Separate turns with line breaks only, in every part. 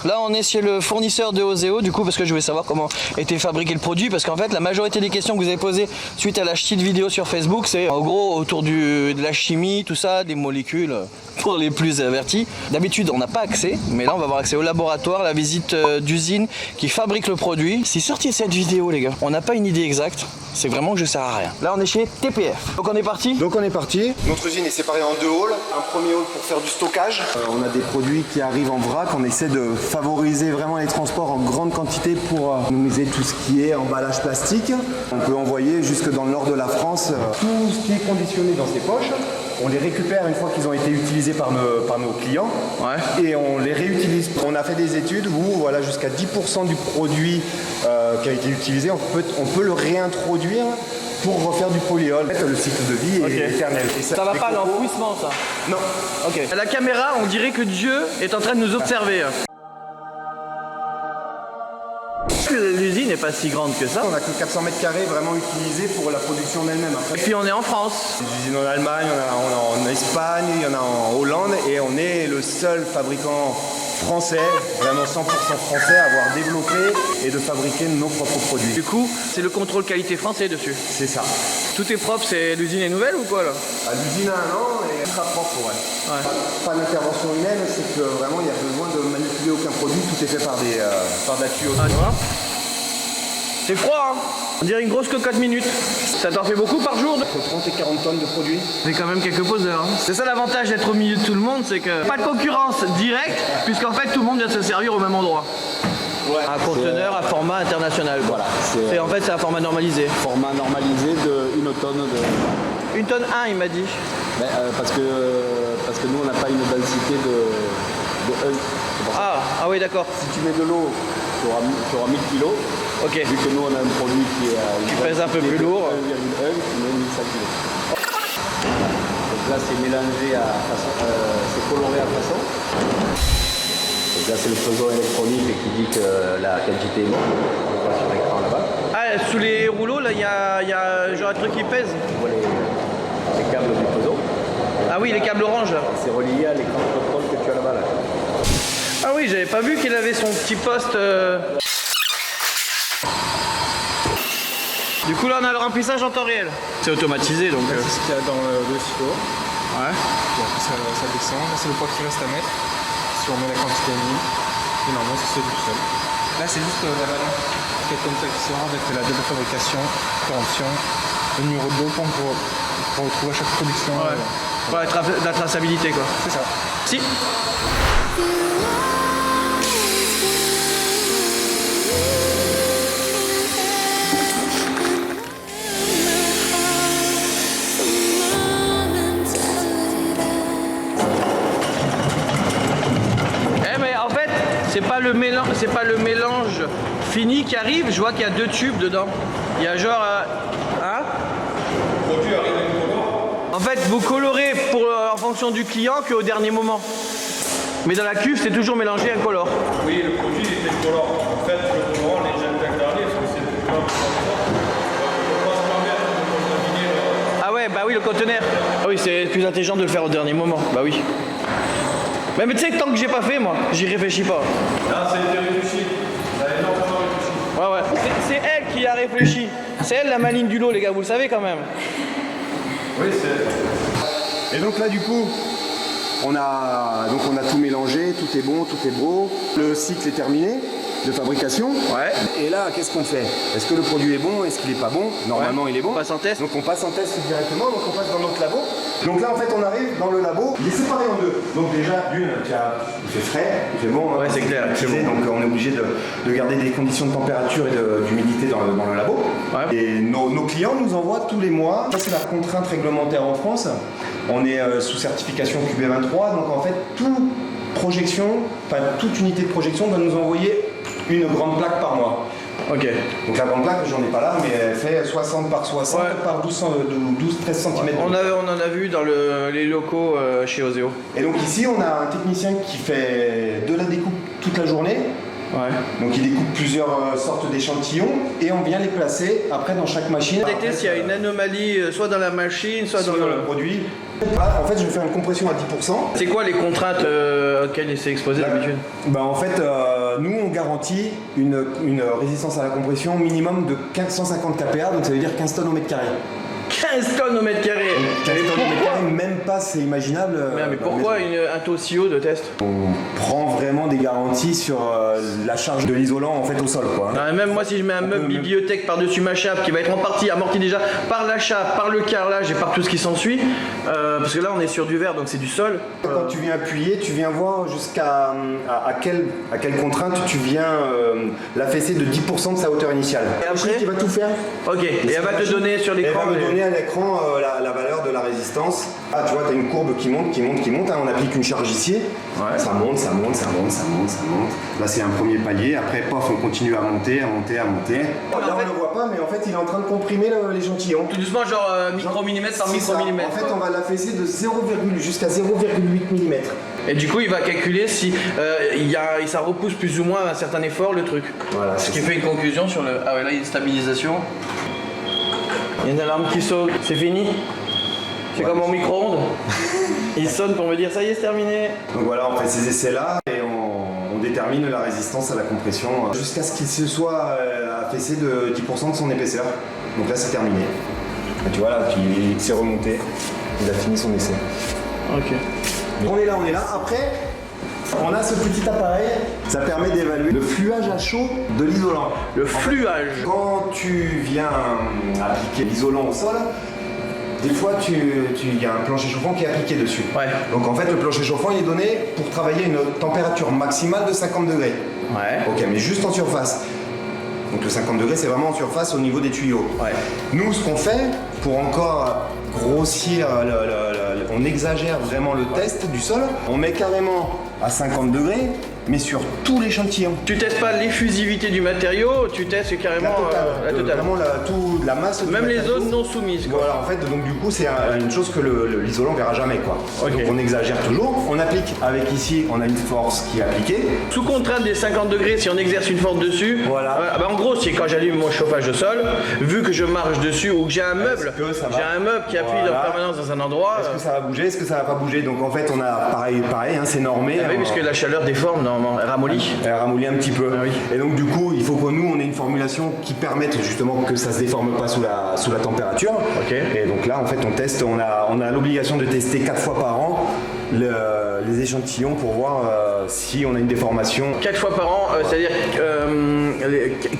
Là on est chez le fournisseur de Oseo du coup parce que je voulais savoir comment était fabriqué le produit parce qu'en fait la majorité des questions que vous avez posées suite à la petite vidéo sur Facebook c'est en gros autour de la chimie, tout ça, des molécules pour les plus avertis. D'habitude on n'a pas accès mais là on va avoir accès au laboratoire, la visite d'usine qui fabrique le produit. Si sorti cette vidéo les gars, on n'a pas une idée exacte, c'est vraiment que je sers à rien. Là on est chez TPF. Donc on est parti.
Notre usine est séparée en deux halls. Un premier hall pour faire du stockage. On a des produits qui arrivent en vrac, on essaie de favoriser vraiment les transports en grande quantité pour minimiser tout ce qui est emballage plastique. On peut envoyer jusque dans le nord de la France tout ce qui est conditionné dans ces poches. On les récupère une fois qu'ils ont été utilisés par nos clients et on les réutilise. On a fait des études où voilà, jusqu'à 10% du produit qui a été utilisé, on peut le réintroduire pour refaire du polyol. Le cycle de vie est éternel. Et
ça va pas à l'enfouissement ça?
Non.
Ok. À la caméra on dirait que Dieu est en train de nous observer. L'usine n'est pas si grande que ça.
On a que 400 mètres carrés vraiment utilisés pour la production en elle-même.
Et puis on est en France.
Des usines en Allemagne, on en a en Espagne, il y en a en Hollande et on est le seul fabricant français, vraiment 100% français, à avoir développé et de fabriquer nos propres produits.
Du coup, c'est le contrôle qualité français dessus.
C'est ça.
Tout est propre, l'usine est nouvelle ou quoi là?
L'usine a 1 an et ultra propre, ouais. Pas d'intervention humaine, c'est que vraiment il y a besoin de manipuler aucun produit, tout est fait par de la tuyauterie.
C'est froid, hein. On dirait une grosse cocotte minute. Ça t'en fait beaucoup par jour?
Entre 30 et 40 tonnes de produits.
C'est quand même quelques poseurs. Hein. C'est ça l'avantage d'être au milieu de tout le monde, c'est que pas de concurrence directe, puisqu'en fait tout le monde vient se servir au même endroit. Ouais, un conteneur à format international. Quoi. Voilà, en fait c'est un format normalisé.
Format normalisé de 1 tonne de...
1 tonne 1 il m'a dit.
Ben, parce que nous on n'a pas une densité de 1.
Ah oui d'accord.
Si tu mets de l'eau, tu auras 1000 kg.
Ok.
Vu que nous on a un produit qui
pèse un peu plus lourd.
1,1, tu mets 1500 kg. Donc là c'est mélangé à façon, c'est coloré à façon. Donc là c'est le faisceau électronique qui dit que la quantité est bonne. On le voit sur l'écran là-bas.
Ah sous les rouleaux là il y a genre un truc qui pèse.
On voit les câbles du faisceau.
Ah oui les câbles orange là.
C'est relié à l'écran de contrôle que tu as là-bas là.
Ah oui j'avais pas vu qu'il avait son petit poste. Du coup là on a le remplissage en temps réel. C'est automatisé donc.
C'est ce qu'il y a dans le silo.
Ouais.
Puis après ça descend. Là c'est le poids qui reste à mettre. Si on met la quantité minime. Et normalement ça se fait tout seul. Là c'est juste la balance qui est comme ça qui sera avec la double fabrication, corruption, le numéro de dos pour retrouver à chaque production.
Ouais. Pour la traçabilité quoi.
C'est ça.
Si. C'est pas le mélange fini qui arrive, je vois qu'il y a 2 tubes dedans. Il y a genre hein?
Le produit arrive à une colore.
En fait, vous colorez en fonction du client qu'au dernier moment. Mais dans la cuve, c'est toujours mélangé incolore.
Oui, le produit était colore. En fait, le colorant, les jeunes derniers, parce que c'est le plus
Ah ouais, bah oui, le conteneur. Ah oui, c'est plus intelligent de le faire au dernier moment. Bah oui. Mais tu sais que tant que j'ai pas fait, moi, j'y réfléchis pas.
Là, ça a été réfléchi. Ça a énormément réfléchi.
Ouais. C'est elle qui a réfléchi. C'est elle la maligne du lot, les gars, vous le savez quand même.
Oui, c'est...
Et donc là, du coup, on a tout mélangé, tout est bon, tout est beau. Le cycle est terminé de fabrication.
Ouais.
Et là, qu'est-ce qu'on fait? Est-ce que le produit est bon? Est-ce qu'il n'est pas bon? Normalement, il est bon.
On passe en test.
Donc on passe en test directement, donc on passe dans notre labo. Donc là, en fait, on arrive dans le labo. Il est séparé en deux. Donc déjà, il fait frais, il fait bon.
Ouais, c'est clair.
C'est bon. Donc on est obligé de garder des conditions de température et d'humidité dans le labo. Ouais. Et nos clients nous envoient tous les mois. Ça, c'est la contrainte réglementaire en France. On est sous certification QB23. Donc en fait, toute unité de projection va nous envoyer une grande plaque par mois.
Ok.
Donc la grande plaque, j'en ai pas là, mais elle fait 60 par 60 par 12-13 cm.
On en a vu dans les locaux chez Oseo.
Et donc ici, on a un technicien qui fait de la découpe toute la journée.
Ouais.
Donc il découpe plusieurs sortes d'échantillons et on vient les placer après dans chaque machine.
Détecter s'il y a une anomalie soit dans la machine, soit dans
le produit. Voilà, en fait, je vais faire une compression à 10%.
C'est quoi les contraintes auxquelles c'est exposé d'habitude?
Bah, en fait, nous, on garantit une résistance à la compression minimum de 150 kPa, donc ça veut dire 15 tonnes au mètre carré.
15 tonnes au mètre carré.
15
Mais
tonnes au mètre
pourquoi
carré, même pas, c'est imaginable.
Mais pourquoi un taux si haut de test?
On prend vraiment des garanties sur la charge de l'isolant en fait au sol, quoi.
Non, même moi, si je mets un meuble bibliothèque par-dessus ma chape qui va être en partie amorti déjà par la chape, par le carrelage et par tout ce qui s'ensuit, parce que là on est sur du verre donc c'est du sol.
Quand tu viens appuyer, tu viens voir jusqu'à à quelle contrainte tu viens l'affaisser de 10% de sa hauteur initiale.
Et après,
tu vas tout faire.
Ok, et elle va te donner sur l'écran.
Elle va me donner à l'écran la valeur de la résistance. Ah, tu vois, tu as une courbe qui monte. Hein, on applique une charge ici.
Ouais.
Ça monte. Là, c'est un premier palier. Après, pof, on continue à monter. Là, on ne le voit pas, mais en fait, il est en train de comprimer l'échantillon.
Tout doucement, genre micromillimètre par
C'est ça.
micromillimètre.
En fait, on va l'affaisser de 0, jusqu'à 0,8 mm.
Et du coup, il va calculer si ça repousse plus ou moins à un certain effort le truc.
Voilà,
Ce qui fait une conclusion sur le. Ah ouais, là, il y a une stabilisation. Il y a une alarme qui saute. C'est fini? C'est comme mon micro-ondes. Il sonne pour me dire ça y est, c'est terminé.
Donc voilà, on fait ces essais-là et on détermine la résistance à la compression jusqu'à ce qu'il se soit affaissé de 10% de son épaisseur. Donc là, c'est terminé. Et tu vois, là, il s'est remonté. Il a fini son essai.
Ok.
On est là. Après, on a ce petit appareil. Ça permet d'évaluer le fluage à chaud de l'isolant.
Le fluage.
Quand tu viens appliquer l'isolant au sol, des fois, il y a un plancher chauffant qui est appliqué dessus.
Ouais.
Donc en fait, le plancher chauffant il est donné pour travailler une température maximale de 50 degrés.
Ouais.
Ok, mais juste en surface. Donc le 50 degrés, c'est vraiment en surface au niveau des tuyaux.
Ouais.
Nous, ce qu'on fait, pour encore grossir, on exagère vraiment le test du sol, on met carrément à 50 degrés, mais sur tout l'échantillon.
Tu testes pas l'effusivité du matériau, tu testes carrément la totale.
Vraiment la masse du
Même les
matériau.
zones non soumises. Quoi.
Voilà, en fait, donc du coup, c'est une chose que l'isolant verra jamais, quoi.
Ok.
Donc on exagère toujours. On applique avec ici, on a une force qui est appliquée.
Sous contrainte des 50 degrés, si on exerce une force dessus,
Voilà.
En gros, c'est quand j'allume mon chauffage au sol, vu que je marche dessus ou que j'ai un meuble, qui appuie en permanence dans un endroit.
Est-ce que ça va bouger? Est-ce que ça va pas bouger? Donc en fait, on a pareil, hein, c'est normé.
Oui, puisque la chaleur déforme, normalement, elle ramollit.
Elle ramollit un petit peu.
Ah oui.
Et donc du coup, il faut que nous, on ait une formulation qui permette justement que ça se déforme pas sous la température.
Ok.
Et donc là, en fait, on a l'obligation de tester 4 fois par an les échantillons pour voir si on a une déformation.
4 fois par an, c'est-à-dire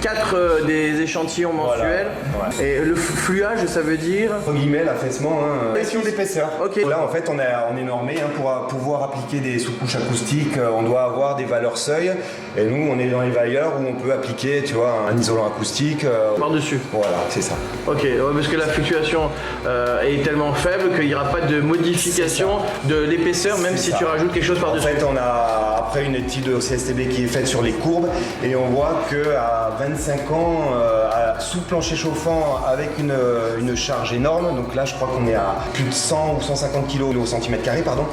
4 des échantillons mensuels.
Voilà.
Et le fluage, ça veut dire.
Entre guillemets, l'affaissement, pression d'épaisseur.
Ok.
Là, en fait, on est normé pour pouvoir appliquer des sous-couches acoustiques. On doit avoir des valeurs seuil. Et nous, on est dans les valeurs où on peut appliquer, tu vois, un isolant acoustique.
Par-dessus.
Voilà, c'est ça.
Ok, ouais, parce que la fluctuation est tellement faible qu'il n'y aura pas de modification de l'épaisseur, même si tu rajoutes quelque chose
En
par-dessus.
fait, on a après une étude au CSTB qui est faite sur les courbes et on voit qu'à 25 ans, sous plancher chauffant avec une charge énorme, donc là je crois qu'on est à plus de 100 ou 150 kg au centimètre carré, pardon,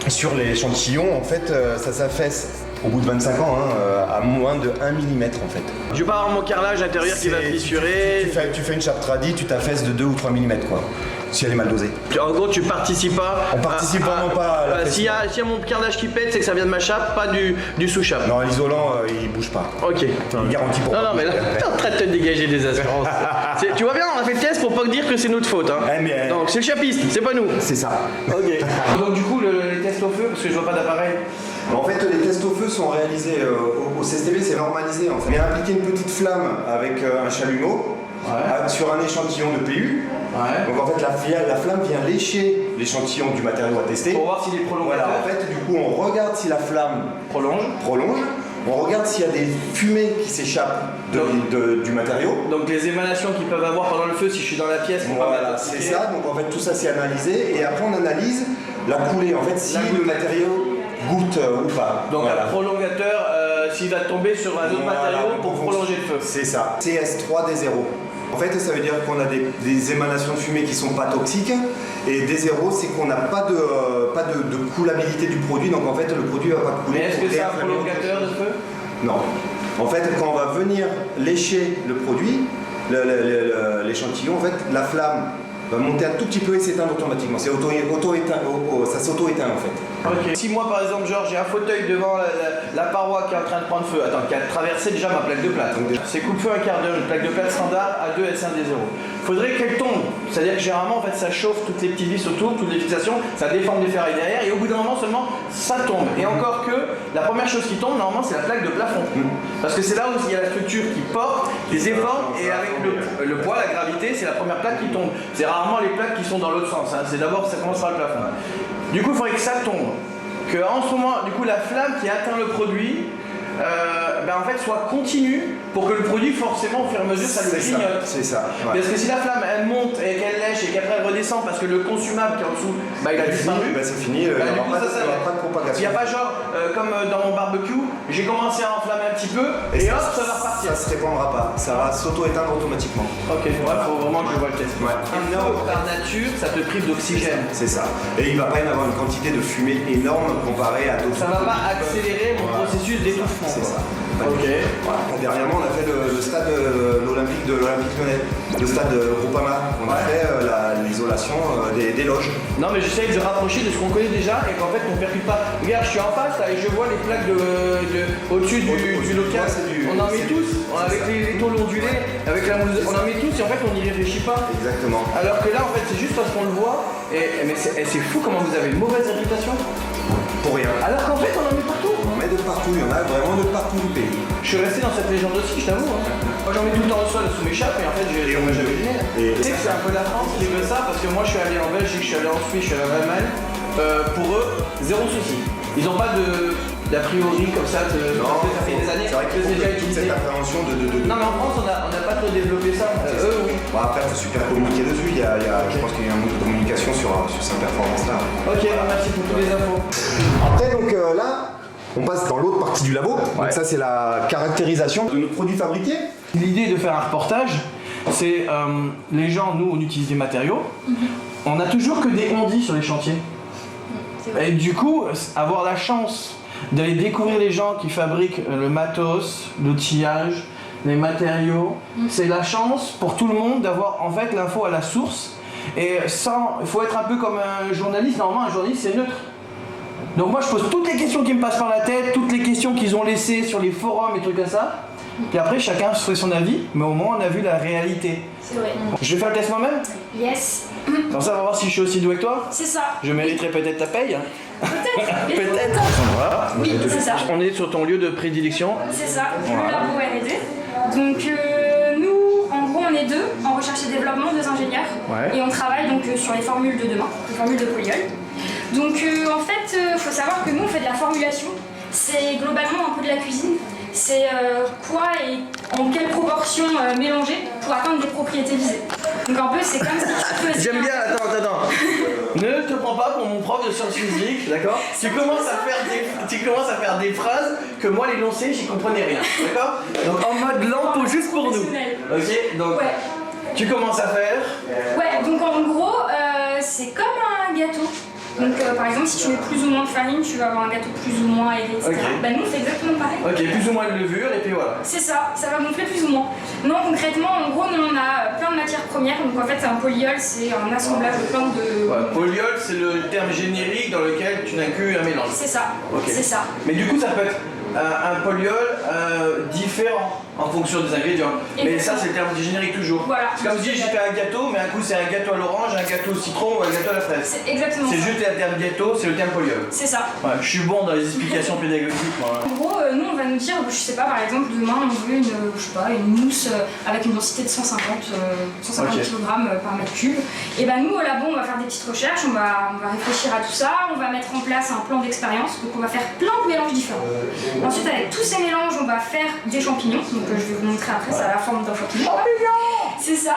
sur l'échantillon, en fait, ça s'affaisse au bout de 25 ans à moins de 1 mm en fait.
Je vais pas avoir mon carrelage intérieur qui va fissurer.
Tu fais une chape tradie, tu t'affaisses de 2 ou 3 mm quoi, si elle est mal dosée.
En gros, tu participes pas.
On participe vraiment pas à la
S'il y a mon carrelage qui pète, c'est que ça vient de ma chape, pas du sous-chape.
Non, l'isolant, il bouge pas.
Ok.
Il garantit pour
Non,
pas
mais là,
bouger.
t'es en train de te dégager des assurances. Tu vois bien, on a fait le test pour pas dire que c'est notre faute. Hein. Donc c'est le chapiste, c'est pas nous.
C'est ça.
Ok. Donc du coup, les tests au feu, parce que je vois pas d'appareil.
En fait, les tests au feu sont réalisés au CSTB, c'est normalisé. En fait. On a appliqué une petite flamme avec un chalumeau sur un échantillon de PU.
Ouais.
Donc en fait, la flamme vient lécher l'échantillon du matériau à tester.
Pour voir s'il est prolongateur.
Voilà, en fait, du coup, on regarde si la flamme prolonge. On regarde s'il y a des fumées qui s'échappent du matériau.
Donc les émanations qu'ils peuvent avoir pendant le feu, si je suis dans la pièce,
Voilà, c'est ça. Donc en fait, tout ça c'est analysé et après on analyse la coulée. En fait, si le matériau goûte ou pas.
Donc un prolongateur, s'il va tomber sur un autre matériau pour prolonger le feu.
C'est ça. CS3D0. En fait, ça veut dire qu'on a des émanations de fumée qui sont pas toxiques et D0, c'est qu'on n'a pas de coulabilité du produit. Donc en fait, le produit va pas couler.
Mais est-ce que c'est un prolongateur de feu?
Non. En fait, quand on va venir lécher le produit, l'échantillon, en fait, la flamme va monter un tout petit peu et s'éteindre automatiquement. C'est ça s'auto-éteint en fait.
Ok. Si moi par exemple genre j'ai un fauteuil devant la paroi qui est en train de prendre feu, qui a traversé déjà ma plaque de plate. C'est coupe-feu un quart d'heure, une plaque de plate standard à 2 SN-D0. Faudrait qu'elle tombe. C'est-à-dire que généralement en fait ça chauffe toutes les petits vis autour, toutes les fixations, ça déforme les ferrailles derrière et au bout d'un moment seulement ça tombe. Et encore que la première chose qui tombe normalement c'est la plaque de plafond. Parce que c'est là où il y a la structure qui porte, qui déforme et avec le poids, la gravité, c'est la première plaque qui tombe. C'est rarement les plaques qui sont dans l'autre sens. Hein. C'est d'abord ça commence par le plafond. Du coup il faudrait que ça tombe. Que en ce moment, du coup la flamme qui atteint le produit en fait soit continue pour que le produit forcément au fur et à mesure ça le clignote.
C'est ça. Ouais.
Parce que si la flamme elle monte et qu'elle lèche et qu'après elle redescend parce que le consumable qui est en dessous il a disparu,
c'est fini, il n'y aura pas de propagation.
Il n'y a pas genre comme dans mon barbecue, j'ai commencé à enflammer un petit peu et hop ça va repartir.
Ça se répandra pas, ça va s'auto-éteindre automatiquement.
Ok, ouais, faut vraiment que je vois le test.
Ouais.
Par nature, ça te prive d'oxygène.
C'est ça. Et il va pas y avoir une quantité de fumée énorme comparée à d'autres.
Ça va pas accélérer mon processus d'étouffement.
C'est ça.
Ok.
Voilà. Dernièrement, on a fait le stade l'Olympique Lyonnais, le stade Groupama. On a fait l'isolation des loges.
Non mais j'essaye de rapprocher de ce qu'on connaît déjà et qu'en fait on ne percute pas. Regarde, je suis en face là et je vois les plaques au-dessus du local. On en met tous, avec les tôles ondulées, avec la mousse, on en met tous et en fait on n'y réfléchit pas.
Exactement.
Alors que là en fait c'est juste parce qu'on le voit mais c'est fou comment vous avez une mauvaise réputation.
Pour rien.
Alors qu'en fait on en met partout.
On en met de partout, il y en a vraiment de partout du pays.
Je suis resté dans cette légende aussi, je t'avoue. Hein. Moi j'en mets tout le temps au sol sous mes chapes et en fait j'ai jamais gêné. Tu sais que c'est un peu la France qui veut ça parce que moi je suis allé en Belgique, je suis allé en Suisse, je suis allé en Allemagne. Pour eux, zéro souci. Ils n'ont pas d'a priori comme ça, ça fait des années
que c'est déjà utilisé. Cette appréhension de...
Non mais en France on n'a pas trop développé ça. Eux oui.
Bon, après il faut super communiquer dessus, je pense qu'il y a un manque de communication sur cette performance là.
Ok, merci pour toutes les infos.
Après donc là, on passe dans l'autre partie du labo. Donc ça c'est la caractérisation de nos produits fabriqués.
L'idée de faire un reportage, c'est les gens, nous on utilise des matériaux, on a toujours que des on-dit sur les chantiers. Et du coup, avoir la chance d'aller découvrir les gens qui fabriquent le matos, l'outillage, les matériaux, c'est la chance pour tout le monde d'avoir en fait l'info à la source. Et il faut être un peu comme un journaliste, normalement un journaliste c'est neutre. Donc moi je pose toutes les questions qui me passent par la tête, toutes les questions qu'ils ont laissées sur les forums et trucs comme ça. Puis après chacun se fait son avis, mais au moins on a vu la réalité.
C'est vrai.
Je vais faire le test moi-même.
Yes.
Comme ça on va voir si je suis aussi doué que toi.
C'est ça.
Je mériterai peut-être ta paye.
Peut-être.
Peut-être. Voilà.
Oui, c'est ça.
On est sur ton lieu de prédilection.
C'est ça, le labo R&D. Donc nous, en gros, on est deux en recherche et développement, deux ingénieurs.
Ouais.
Et on travaille donc sur les formules de demain, les formules de polyol. Donc en fait, il faut savoir que nous, on fait de la formulation. C'est globalement un peu de la cuisine. C'est quoi et en quelle proportion mélanger pour atteindre des propriétés visées. Donc un peu, c'est comme si tu faisais...
J'aime bien, attends. Ne te prends pas pour mon prof de sciences physiques, d'accord? Tu commences à faire des phrases que moi l'énoncé, j'y comprenais rien, d'accord? Donc en mode lampe juste pour nous. Ok? Donc
Ouais.
tu commences à faire.
Ouais, donc en gros, c'est comme un gâteau. Donc par exemple, si tu mets plus ou moins de farine, tu vas avoir un gâteau plus ou moins élevé, etc.
Ok.
Bah nous, c'est exactement pareil.
Ok, plus ou moins de levure et puis voilà.
C'est ça va gonfler plus ou moins. Non, concrètement, en gros, nous on a plein de matières premières. Donc en fait, c'est un polyol, c'est un assemblage de plein de...
Ouais, polyol, c'est le terme générique dans lequel tu n'inclus un mélange.
C'est ça,
Ok.
c'est ça.
Mais du coup, ça peut être un polyol différent en fonction des ingrédients. Mais ça, c'est le terme générique toujours.
Voilà.
C'est comme si j'ai fait un gâteau, mais un coup c'est un gâteau à l'orange, un gâteau au citron ou un gâteau à la fraise.
C'est exactement
C'est
ça.
juste le terme gâteau, c'est le terme polyol.
C'est ça.
Ouais, je suis bon dans les explications pédagogiques, moi.
En gros, nous on va nous dire, je sais pas, par exemple, demain on veut une mousse avec une densité de 150
Ok.
kg par mètre cube. Et ben nous au labo on va faire des petites recherches, on va réfléchir à tout ça, on va mettre en place un plan d'expérience, donc on va faire plein de mélanges différents. Ensuite avec tous ces mélanges on va faire des champignons, donc je vais vous montrer après, ça a la forme d'un champignon. C'est ça.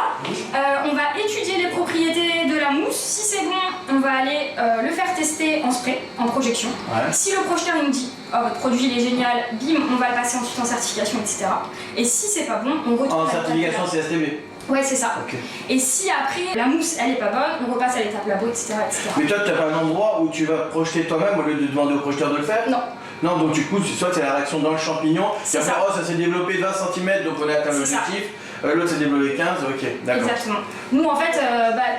On va étudier les propriétés de la mousse, si c'est bon on va aller le faire tester en spray, en projection.
Ouais.
Si le projeteur il nous dit oh, votre produit il est génial, bim, on va le passer ensuite en certification, etc. Et si c'est pas bon, on retourne
En
à
certification
l'étape.
CSTB.
Ouais, c'est ça.
Ok.
Et si après la mousse elle est pas bonne, on repasse à l'étape labo, etc.
Mais toi, tu n'as pas un endroit où tu vas projeter toi-même au lieu de demander au projeteur de le faire?
Non.
Non, donc du coup, soit c'est la réaction dans le champignon,
C'est
puis après,
ça.
oh, ça s'est développé 20 cm, donc on a atteint
C'est ça.
l'objectif. L'autre c'est des bleuets 15, ok, d'accord.
Exactement. Nous en fait,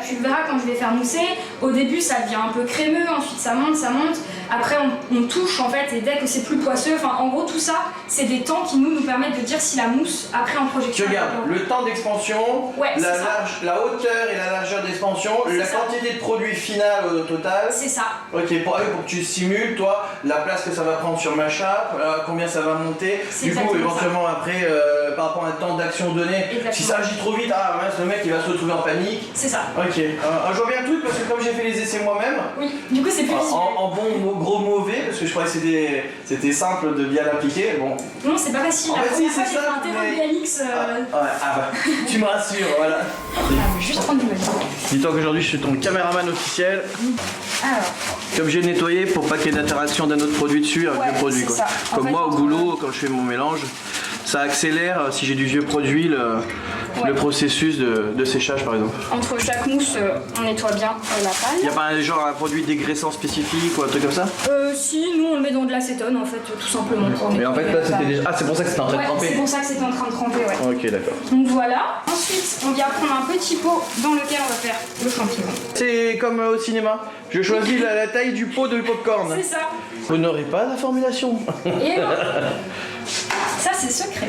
tu le verras quand je vais faire mousser, au début ça devient un peu crémeux, ensuite ça monte, après on touche en fait et dès que c'est plus poisseux, enfin en gros tout ça c'est des temps qui nous permettent de dire si la mousse après en projection...
Tu regardes le temps d'expansion,
ouais,
la hauteur et la largeur d'expansion, la quantité de produit final au total.
C'est ça.
Ok, pour que tu simules toi la place que ça va prendre sur ma chape, combien ça va monter, du coup éventuellement après par rapport à un temps d'action donné, si ça agit trop vite, ah mince, le mec il va se retrouver en panique.
C'est ça.
Ok, je vois bien le truc parce que comme j'ai fait les essais moi-même,
oui, du coup c'est plus
en bon gros mauvais, parce que je croyais que c'était simple de bien l'appliquer, bon.
Non, c'est pas facile.
En fait, si, c'est
ça. J'ai fait un terrain BLX.
Tu me rassures, voilà.
Juste prendre du mal.
Dis-toi qu'aujourd'hui je suis ton caméraman officiel.
Alors.
Comme j'ai nettoyé pour pas qu'il y ait d'interaction d'un autre produit dessus avec le produit quoi. Comme moi au goulot, quand je fais mon mélange, ça accélère si j'ai du vieux produit le processus de séchage par exemple.
Entre chaque mousse, on nettoie bien la paille.
Il n'y a pas un produit dégraissant spécifique ou un truc comme ça?
Si, nous on le met dans de l'acétone en fait, tout simplement.
Mais en fait là c'était déjà... Ah c'est pour ça que c'était en train de tremper?
C'est pour ça que c'était en train de tremper, ouais.
Ok d'accord.
Donc voilà. Ensuite, on vient prendre un petit pot dans lequel on va faire le champignon.
C'est comme au cinéma. Je choisis la taille du pot de popcorn.
C'est ça.
Vous n'aurez pas la formulation.
Et non. Ça c'est secret.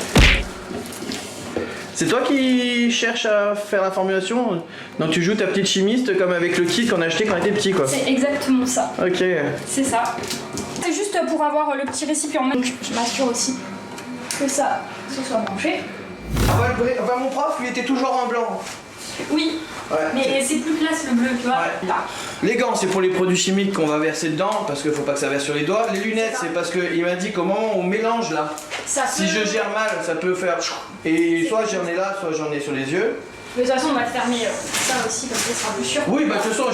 C'est toi qui cherches à faire la formulation? Donc tu joues ta petite chimiste comme avec le kit qu'on a acheté quand on était petit quoi.
C'est exactement ça.
Ok.
C'est ça. C'est juste pour avoir le petit récipient. Donc je m'assure aussi que ça se soit branché.
Enfin mon prof lui était toujours en blanc.
Oui, mais c'est plus classe le bleu, tu vois.
Ouais. Les gants, c'est pour les produits chimiques qu'on va verser dedans, parce qu'il faut pas que ça verse sur les doigts. Les lunettes, c'est parce qu'il m'a dit qu'au moment où on mélange là, si je gère mal, ça peut faire... Et soit j'en ai là, soit j'en ai sur les yeux.
Mais de toute façon, on va te fermer ça aussi, comme ça, ça sera plus sûr.
Oui, bah de toute façon,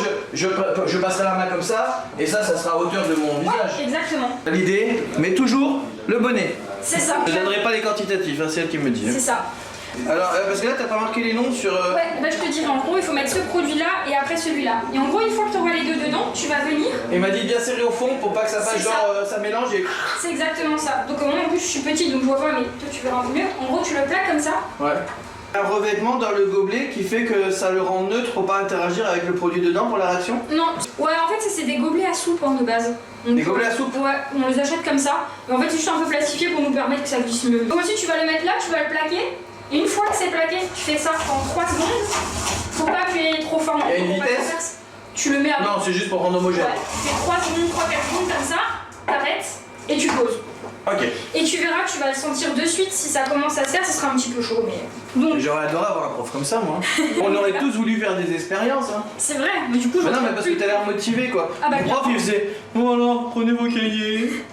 je passerai la main comme ça, et ça sera à hauteur de mon visage.
Exactement.
L'idée, mais toujours le bonnet.
C'est ça.
Je ne donnerai pas les quantitatifs, c'est elle qui me dit.
C'est ça.
Alors, parce que là, t'as pas marqué les noms sur...
Ouais, bah je te dirai, en gros, il faut mettre ce produit-là et après celui-là. Et en gros, une fois que tu auras les deux dedans, tu vas venir...
Il m'a dit bien serré au fond pour pas que ça fasse ça mélange et...
C'est exactement ça. Donc moi, en plus, je suis petite, donc je vois pas, mais toi, tu verras un peu mieux. En gros, tu le plaques comme ça.
Ouais. Un revêtement dans le gobelet qui fait que ça le rend neutre pour pas interagir avec le produit dedans pour la réaction?
Non. Ouais, en fait, c'est des gobelets à soupe de base. Donc,
des gobelets à soupe?
Ouais, on les achète comme ça. Mais en fait, c'est juste un peu plastifié pour nous permettre que ça glisse mieux. Donc ensuite, tu vas le mettre là, tu vas le plaquer. Et une fois que c'est plaqué, tu fais ça en 3 secondes. Faut pas appuyer trop fort.
Il y a une vitesse?
Tu le mets à...
Non, c'est juste pour rendre homogène.
Ouais, tu fais 3 secondes, 3-4 secondes comme ça, t'arrêtes et tu poses.
Ok.
Et tu verras que tu vas le sentir de suite. Si ça commence à se faire, ce sera un petit peu chaud. Mais... Donc...
J'aurais adoré avoir un prof comme ça, moi. On aurait tous voulu faire des expériences. Hein.
C'est vrai, mais du coup, je...
non, mais parce que t'as l'air motivé, quoi.
Ah bah,
le prof, il faisait voilà, prenez vos cahiers.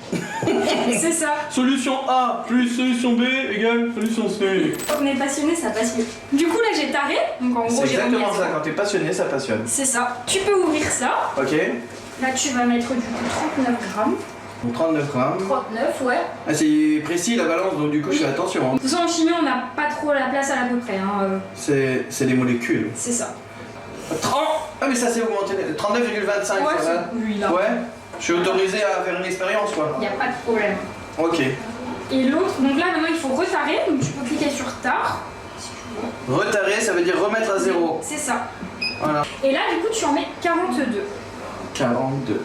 C'est ça.
Solution A plus solution B égale solution C.
Quand on est passionné, ça passe mieux. Du coup, là, j'ai taré. Donc, en gros,
c'est exactement ça. Quand t'es passionné, ça passionne.
C'est ça. Tu peux ouvrir ça.
Ok.
Là, tu vas mettre du coup 39 grammes.
39 grammes.
39, ouais.
Ah, c'est précis la balance, donc du coup, je fais attention. Hein.
De toute façon, en chimie, on n'a pas trop la place à peu près. Hein.
C'est des molécules.
C'est ça.
30. Ah, mais ça s'est augmenté. 39,25.
Ouais,
ça va.
Lui, là.
Ouais. Je suis autorisé à faire une expérience, quoi.
Il n'y a pas de problème.
Ok.
Et l'autre, donc là, maintenant, il faut retarer. Donc, tu peux cliquer sur tard. Si tu veux.
Retarer, ça veut dire remettre à zéro.
C'est ça.
Voilà.
Et là, du coup, tu en mets 42.
42.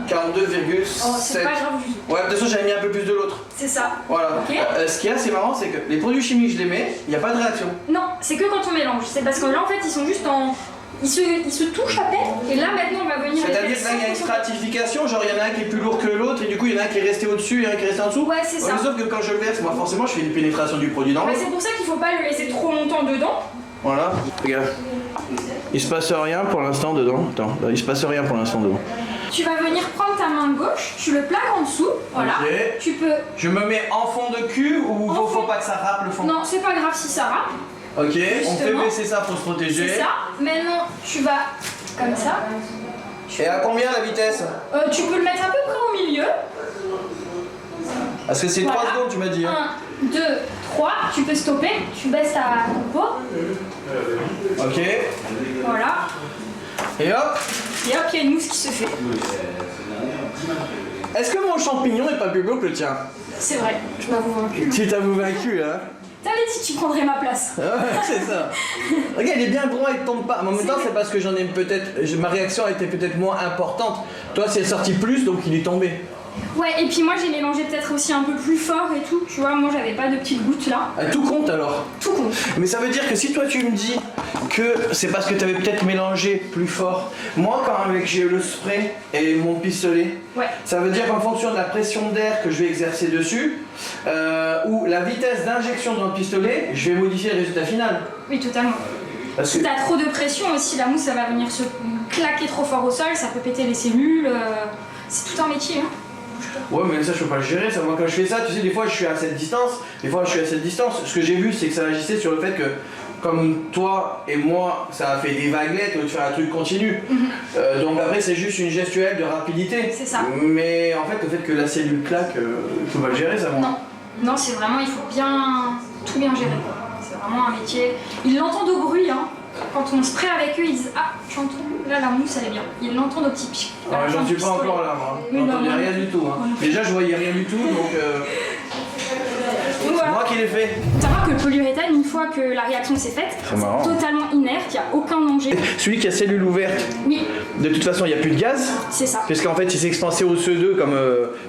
42,7.
Oh, c'est pas grave du tout.
Ouais, de toute façon, j'avais mis un peu plus de l'autre.
C'est ça.
Voilà.
Ok.
Ce qu'il y a, c'est marrant, c'est que les produits chimiques, je les mets, il n'y a pas de réaction.
Non, c'est que quand on mélange. C'est parce que là, en fait, ils sont juste en... Ils se touchent à peine. Et là, maintenant, on va venir...
C'est-à-dire que là, il y a une stratification, genre il y en a un qui est plus lourd que l'autre, et du coup, il y en a un qui est resté au-dessus et un qui est resté en dessous.
Ouais, c'est ça.
Sauf que quand je le verse, moi, forcément, je fais une pénétration du produit dans l'eau.
C'est pour ça qu'il faut pas le laisser trop longtemps dedans.
Voilà. Regarde. Il se passe rien pour l'instant dedans. Attends, il se passe rien pour l'instant dedans.
Tu vas venir prendre ta main gauche, tu le plaques en dessous, voilà.
Okay.
Tu peux...
Je me mets en fond de cul ou faut pas que ça râpe le fond?
Non, c'est pas grave si ça râpe.
Ok,
justement.
On fait baisser ça pour se protéger.
C'est ça. Maintenant, tu vas comme ça.
Et à combien la vitesse?
Tu peux le mettre à peu près au milieu.
Parce que c'est
voilà.
3 secondes, tu m'as dit.
1, 2, 3, tu peux stopper, tu baisses ta peau.
Ok.
Voilà.
Et hop.
Et hop, il y a une mousse qui se fait.
Est-ce que mon champignon est pas plus beau que le tien?
C'est vrai, je m'avoue vaincu.
Tu t'avoues vaincu, hein?
T'avais dit si tu prendrais ma place.
Ouais, c'est ça. Regarde, il est bien grand, il tombe pas. Mais en même temps, c'est parce que j'en ai peut-être. Ma réaction a été peut-être moins importante. Toi, c'est sorti plus, donc il est tombé.
Ouais, et puis moi j'ai mélangé peut-être aussi un peu plus fort et tout. Tu vois, moi j'avais pas de petites gouttes là.
Ah, tout compte alors.
Tout compte.
Mais ça veut dire que si toi tu me dis que c'est parce que tu avais peut-être mélangé plus fort, moi quand avec j'ai le spray et mon pistolet,
Ouais.
ça veut dire qu'en fonction de la pression d'air que je vais exercer dessus, ou la vitesse d'injection dans le pistolet, je vais modifier le résultat final.
Oui, totalement.
Parce
Si
que...
t'as trop de pression aussi, la mousse ça va venir se claquer trop fort au sol, ça peut péter les cellules. C'est tout un métier. Hein.
Ouais, mais ça je peux pas le gérer, ça. Moi quand je fais ça, tu sais, des fois je suis à cette distance, des fois je suis à cette distance. Ce que j'ai vu, c'est que ça agissait sur le fait que, comme toi et moi, ça a fait des vaguelettes au lieu de faire un truc continu. Donc après, c'est juste une gestuelle de rapidité.
C'est ça.
Mais en fait, le fait que la cellule claque, je peux pas le gérer, ça, moi.
Non, non, c'est vraiment, il faut bien tout bien gérer. C'est vraiment un métier. Ils l'entendent au bruit, hein. Quand on spray avec eux, ils disent ah, tu entends, là la mousse elle est bien. Ils l'entendent au petit pic.
Ah, j'en suis pas encore là, moi.
Oui,
J'entendais
bah,
rien du tout. Hein. Déjà, je voyais rien du tout, donc
Donc, voilà.
moi qui l'ai fait.
Faut savoir que le polyuréthane, une fois que la réaction s'est faite,
C'est marrant.
totalement inerte, il n'y a aucun danger.
Celui qui a cellule ouverte,
Oui,
de toute façon, il n'y a plus de gaz.
c'est ça.
Puisqu'en fait, il s'est expansé au CO2 comme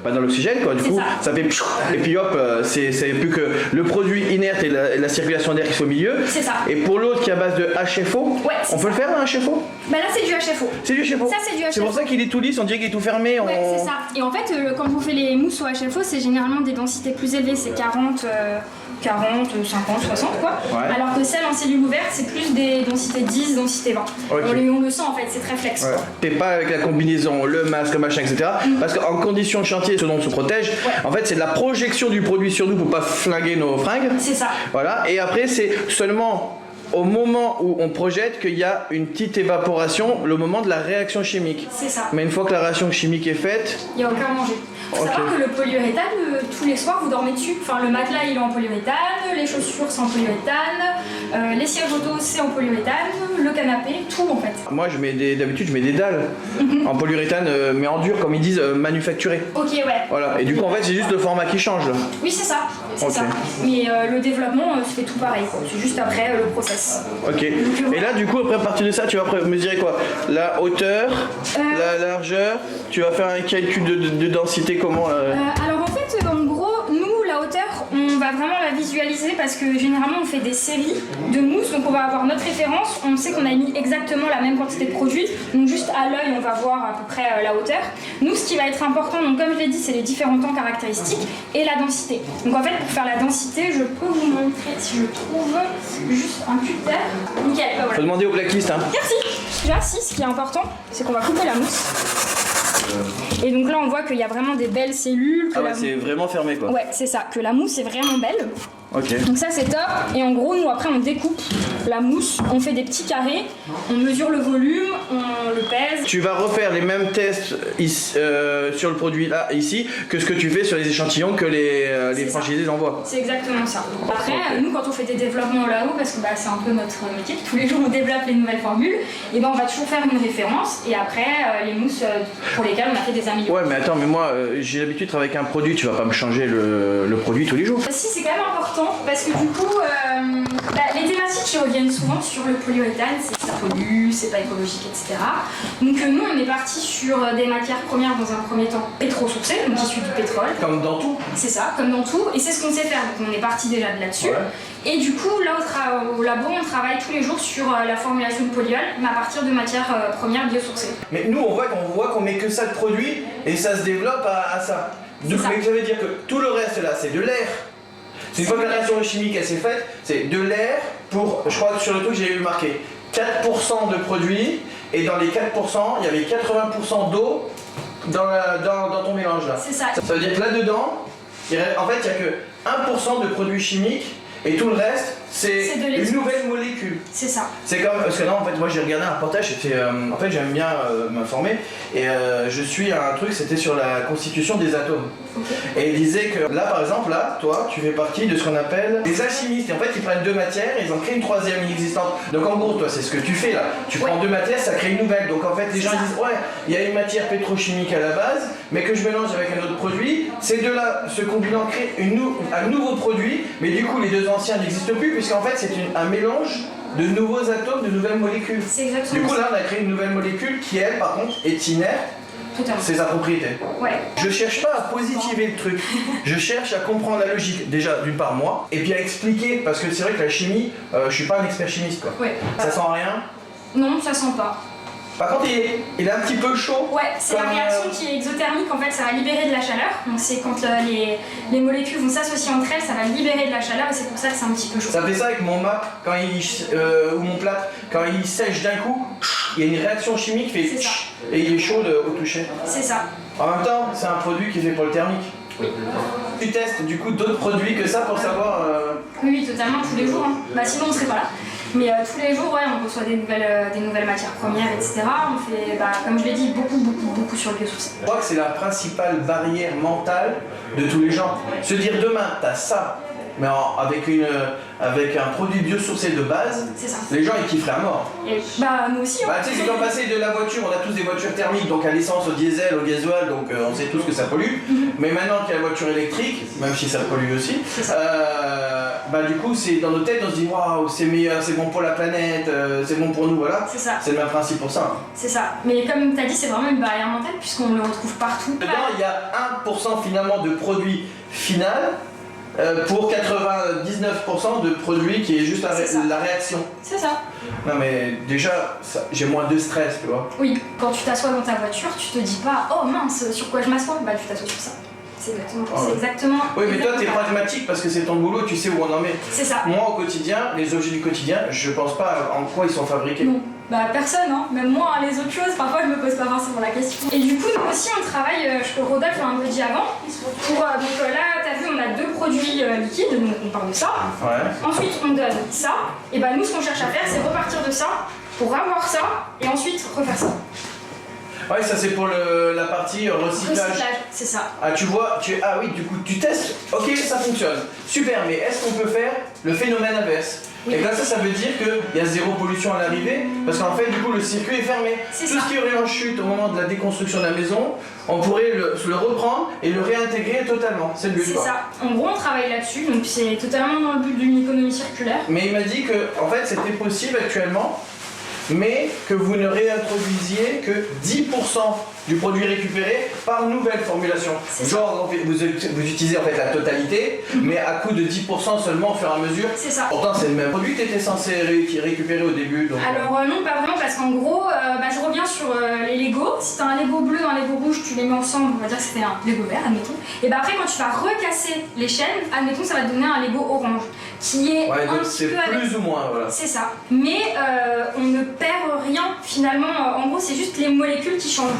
dans l'oxygène, quoi. Du
C'est
coup,
ça.
fait pchou, et puis hop, c'est plus que le produit inerte et la circulation d'air qui soit au milieu.
C'est ça.
Et pour l'autre qui est à base de HFO,
Ouais, c'est
on peut le faire un HFO?
Bah là c'est du HFO.
C'est du HFO.
Ça, c'est du
C'est pour
HFO.
ça qu'il est tout lisse, on dirait qu'il est tout fermé.
Ouais, c'est ça. Et en fait, quand on fait les mousses au HFO, c'est généralement des densités plus élevées, c'est 40, 50, 60 quoi.
Ouais.
Alors que celle en cellule ouverte, c'est plus des densités 10, densité 20.
Ok.
On le sent en fait, c'est très flex.
Ouais.
Quoi.
T'es pas avec la combinaison, le masque, machin, etc. Parce qu'en conditions de chantier, ce dont on se protège, en fait, c'est de la projection du produit sur nous pour pas flinguer nos fringues.
C'est ça.
Voilà. Et après, c'est seulement au moment où on projette qu'il y a une petite évaporation, le moment de la réaction chimique.
C'est ça.
Mais une fois que la réaction chimique est faite,
Il n'y a aucun danger. Faut
Ok.
savoir que le polyuréthane, tous les soirs, vous dormez dessus. Enfin, le matelas, il est en polyuréthane, les chaussures, c'est en polyuréthane, les sièges auto, c'est en polyuréthane, le canapé, tout en fait.
moi d'habitude je mets des dalles en polyuréthane, mais en dur, comme ils disent, manufacturé.
Ok, ouais.
Voilà. Et du coup, en fait, c'est juste le format qui change. Là.
Oui, c'est ça. C'est
Ok.
ça. Mais le développement, se fait tout pareil. Quoi. C'est juste après le process.
Ok. Et là, du coup, après, à partir de ça, tu vas mesurer quoi? La hauteur, la largeur. Tu vas faire un calcul de densité comment
Alors en fait, en gros, nous, la hauteur, on va vraiment la visualiser parce que généralement, on fait des séries de mousse. Donc on va avoir notre référence. On sait qu'on a mis exactement la même quantité de produit. Donc juste à l'œil, on va voir à peu près la hauteur. Nous, ce qui va être important, donc comme je l'ai dit, c'est les différents temps caractéristiques et la densité. Donc en fait, pour faire la densité, je peux vous montrer si je trouve juste un cutter. Nickel, bah voilà.
Faut demander au plaquiste. Hein.
Merci. Déjà, si, ce qui est important, c'est qu'on va couper la mousse. Et donc là, on voit qu'il y a vraiment des belles cellules. Que
Ah ouais,
la...
c'est vraiment fermé quoi.
Ouais, c'est ça, que la mousse est vraiment belle.
Ok.
Donc ça, c'est top. Et en gros, nous, après, on découpe la mousse, on fait des petits carrés, on mesure le volume, on le pèse.
Tu vas refaire les mêmes tests ici, sur le produit là, ici, que ce que tu fais sur les échantillons que les
C'est ça.
franchisés envoient.
C'est exactement ça. Après, nous, quand on fait des développements là-haut, parce que bah, c'est un peu notre métier, tous les jours on développe les nouvelles formules, et ben on va toujours faire une référence, et après, les mousses pour lesquelles on a fait des améliorations.
Ouais, mais attends, mais moi, j'ai l'habitude de travailler avec un produit, tu vas pas me changer le produit tous les jours.
Si, c'est quand même important parce que du coup, les thématiques qui reviennent souvent sur le polyuréthane, c'est que ça pollue, c'est pas écologique, etc. Donc nous, on est parti sur des matières premières dans un premier temps pétro-sourcées, donc issues du pétrole.
Comme dans tout.
C'est ça, comme dans tout, et c'est ce qu'on sait faire. Donc on est parti déjà de là-dessus.
Ouais.
Et du coup, là au labo, on travaille tous les jours sur la formulation de polyol, mais à partir de matières premières biosourcées.
Mais nous, on voit qu'on met que ça de produit et ça se développe à ça. Donc,
ça.
mais ça veut dire que tout le reste là, c'est de l'air. C'est une fois que la réaction chimique elle s'est faite, c'est de l'air pour, je crois que sur le truc j'ai eu marqué 4% de produits, et dans les 4%, il y avait 80% d'eau dans ton mélange là.
C'est ça.
Ça veut dire que là-dedans, en fait, il n'y a que 1% de produits chimiques, et tout le reste, c'est
C'est de
une
l'expérience.
nouvelle molécule.
C'est ça.
C'est comme, parce que non, en fait, moi j'ai regardé un reportage, en fait j'aime bien m'informer, et je suis un truc, c'était sur la constitution des atomes. Et il disait que là, par exemple, là, toi, tu fais partie de ce qu'on appelle des alchimistes, et en fait ils prennent deux matières et ils en créent une troisième inexistante. Donc en gros, toi, c'est ce que tu fais là, tu prends deux matières, ça crée une nouvelle. Donc en fait, les gens ils disent, ouais, il y a une matière pétrochimique à la base, mais que je mélange avec un autre produit, ces deux-là se combinant créent un nouveau produit, mais du coup les deux anciens n'existent plus, puisqu'en fait c'est un mélange de nouveaux atomes, de nouvelles molécules.
C'est exactement
Du coup
ça.
là on a créé une nouvelle molécule qui elle par contre est inerte,
Totalement.
c'est sa propriété.
Ouais.
Je cherche pas à positiver le truc, je cherche à comprendre la logique, déjà d'une part moi, et puis à expliquer, parce que c'est vrai que la chimie, je suis pas un expert chimiste quoi.
Ouais.
Ça sent rien.
Non, ça sent pas.
Par contre il est un petit peu chaud.
Ouais, c'est la
Comme,
réaction qui est exothermique, en fait, ça va libérer de la chaleur. Donc c'est quand les molécules vont s'associer entre elles, ça va libérer de la chaleur et c'est pour ça que c'est un petit peu chaud.
Ça fait ça avec mon map quand ou mon plâtre, quand il sèche d'un coup, il y a une réaction chimique qui fait
C'est ça.
et il est chaud au toucher.
C'est ça.
En même temps, c'est un produit qui est fait pour le thermique.
Oui.
Tu testes du coup d'autres produits que ça pour savoir.
Oui, totalement, tous les jours. Hein. Bah sinon on serait pas là. Mais tous les jours, ouais, on reçoit des nouvelles matières premières, etc. On fait, bah, comme je l'ai dit, beaucoup sur le biosourcé.
Je crois que c'est la principale barrière mentale de tous les gens. Se dire demain, t'as ça, mais avec un produit biosourcé de base,
C'est ça.
les gens ils kifferaient à mort.
Et bah nous aussi. Hein.
Bah tu sais, c'est comme passer de la voiture, on a tous des voitures thermiques, donc à l'essence, au diesel, au gasoil, donc on sait tous que ça pollue. Mais maintenant qu'il y a la voiture électrique, même si ça pollue aussi, bah du coup c'est dans nos têtes, on se dit waouh, c'est meilleur, c'est bon pour la planète, c'est bon pour nous, voilà.
C'est ça.
C'est le même principe pour ça.
C'est ça. Mais comme tu as dit, c'est vraiment une barrière mentale puisqu'on le retrouve partout.
Dedans, il y a 1% finalement de produit final pour 99% de produit qui est juste
C'est ça.
la réaction.
C'est ça.
Non mais déjà, j'ai moins de stress, tu vois.
Oui, quand tu t'assois dans ta voiture, tu te dis pas oh mince, sur quoi je m'assois? Bah tu t'assois sur ça. C'est exactement.
Ah ouais.
C'est exactement.
Oui, mais toi, t'es
exactement.
pragmatique parce que c'est ton boulot, tu sais où on en est.
C'est ça.
Moi, au quotidien, les objets du quotidien, je pense pas en quoi ils sont fabriqués.
Non, bah personne, hein. Même moi, hein, les autres choses, parfois je me pose pas forcément la question. Et du coup, nous aussi, on travaille, Rodolphe un peu dit avant. Pour, donc là, t'as vu, on a 2 produits liquides, donc on parle de ça.
Ouais.
Ensuite, on donne ça. Et bah nous, ce qu'on cherche à faire, c'est repartir de ça pour avoir ça et ensuite refaire ça.
Ouais, ça c'est pour la partie recyclage.
Recyclage, c'est ça.
Ah, tu vois, ah oui, du coup, tu testes, ok, ça fonctionne. Super, mais est-ce qu'on peut faire le phénomène inverse?
Oui.
Et bien ça veut dire qu'il y a zéro pollution à l'arrivée, parce qu'en fait, du coup, le circuit est fermé.
C'est
Tout
ça.
ce qui aurait en chute au moment de la déconstruction de la maison, on pourrait le reprendre et le réintégrer totalement. C'est le but,
C'est
quoi.
ça. En gros, on travaille là-dessus, donc c'est totalement dans le but d'une économie circulaire.
Mais il m'a dit que, en fait, c'était possible actuellement, mais que vous ne réintroduisiez que 10% du produit récupéré par nouvelle formulation.
C'est
Genre, vous utilisez en fait la totalité, mais à coût de 10% seulement au fur et à mesure.
C'est ça.
Pourtant, c'est le même produit que tu étais censé récupérer au début. Donc,
Alors non, pas vraiment, parce qu'en gros, bah, je reviens sur les Lego. Si t'as un Lego bleu, un Lego rouge, tu les mets ensemble, on va dire que c'était un Lego vert, admettons. Et bah après, quand tu vas recasser les chaînes, admettons, ça va te donner un Lego orange, qui est
ouais,
un
donc
petit
c'est
peu avec...
plus ou moins, voilà.
C'est ça. Mais on ne perd rien finalement. En gros, c'est juste les molécules qui changent.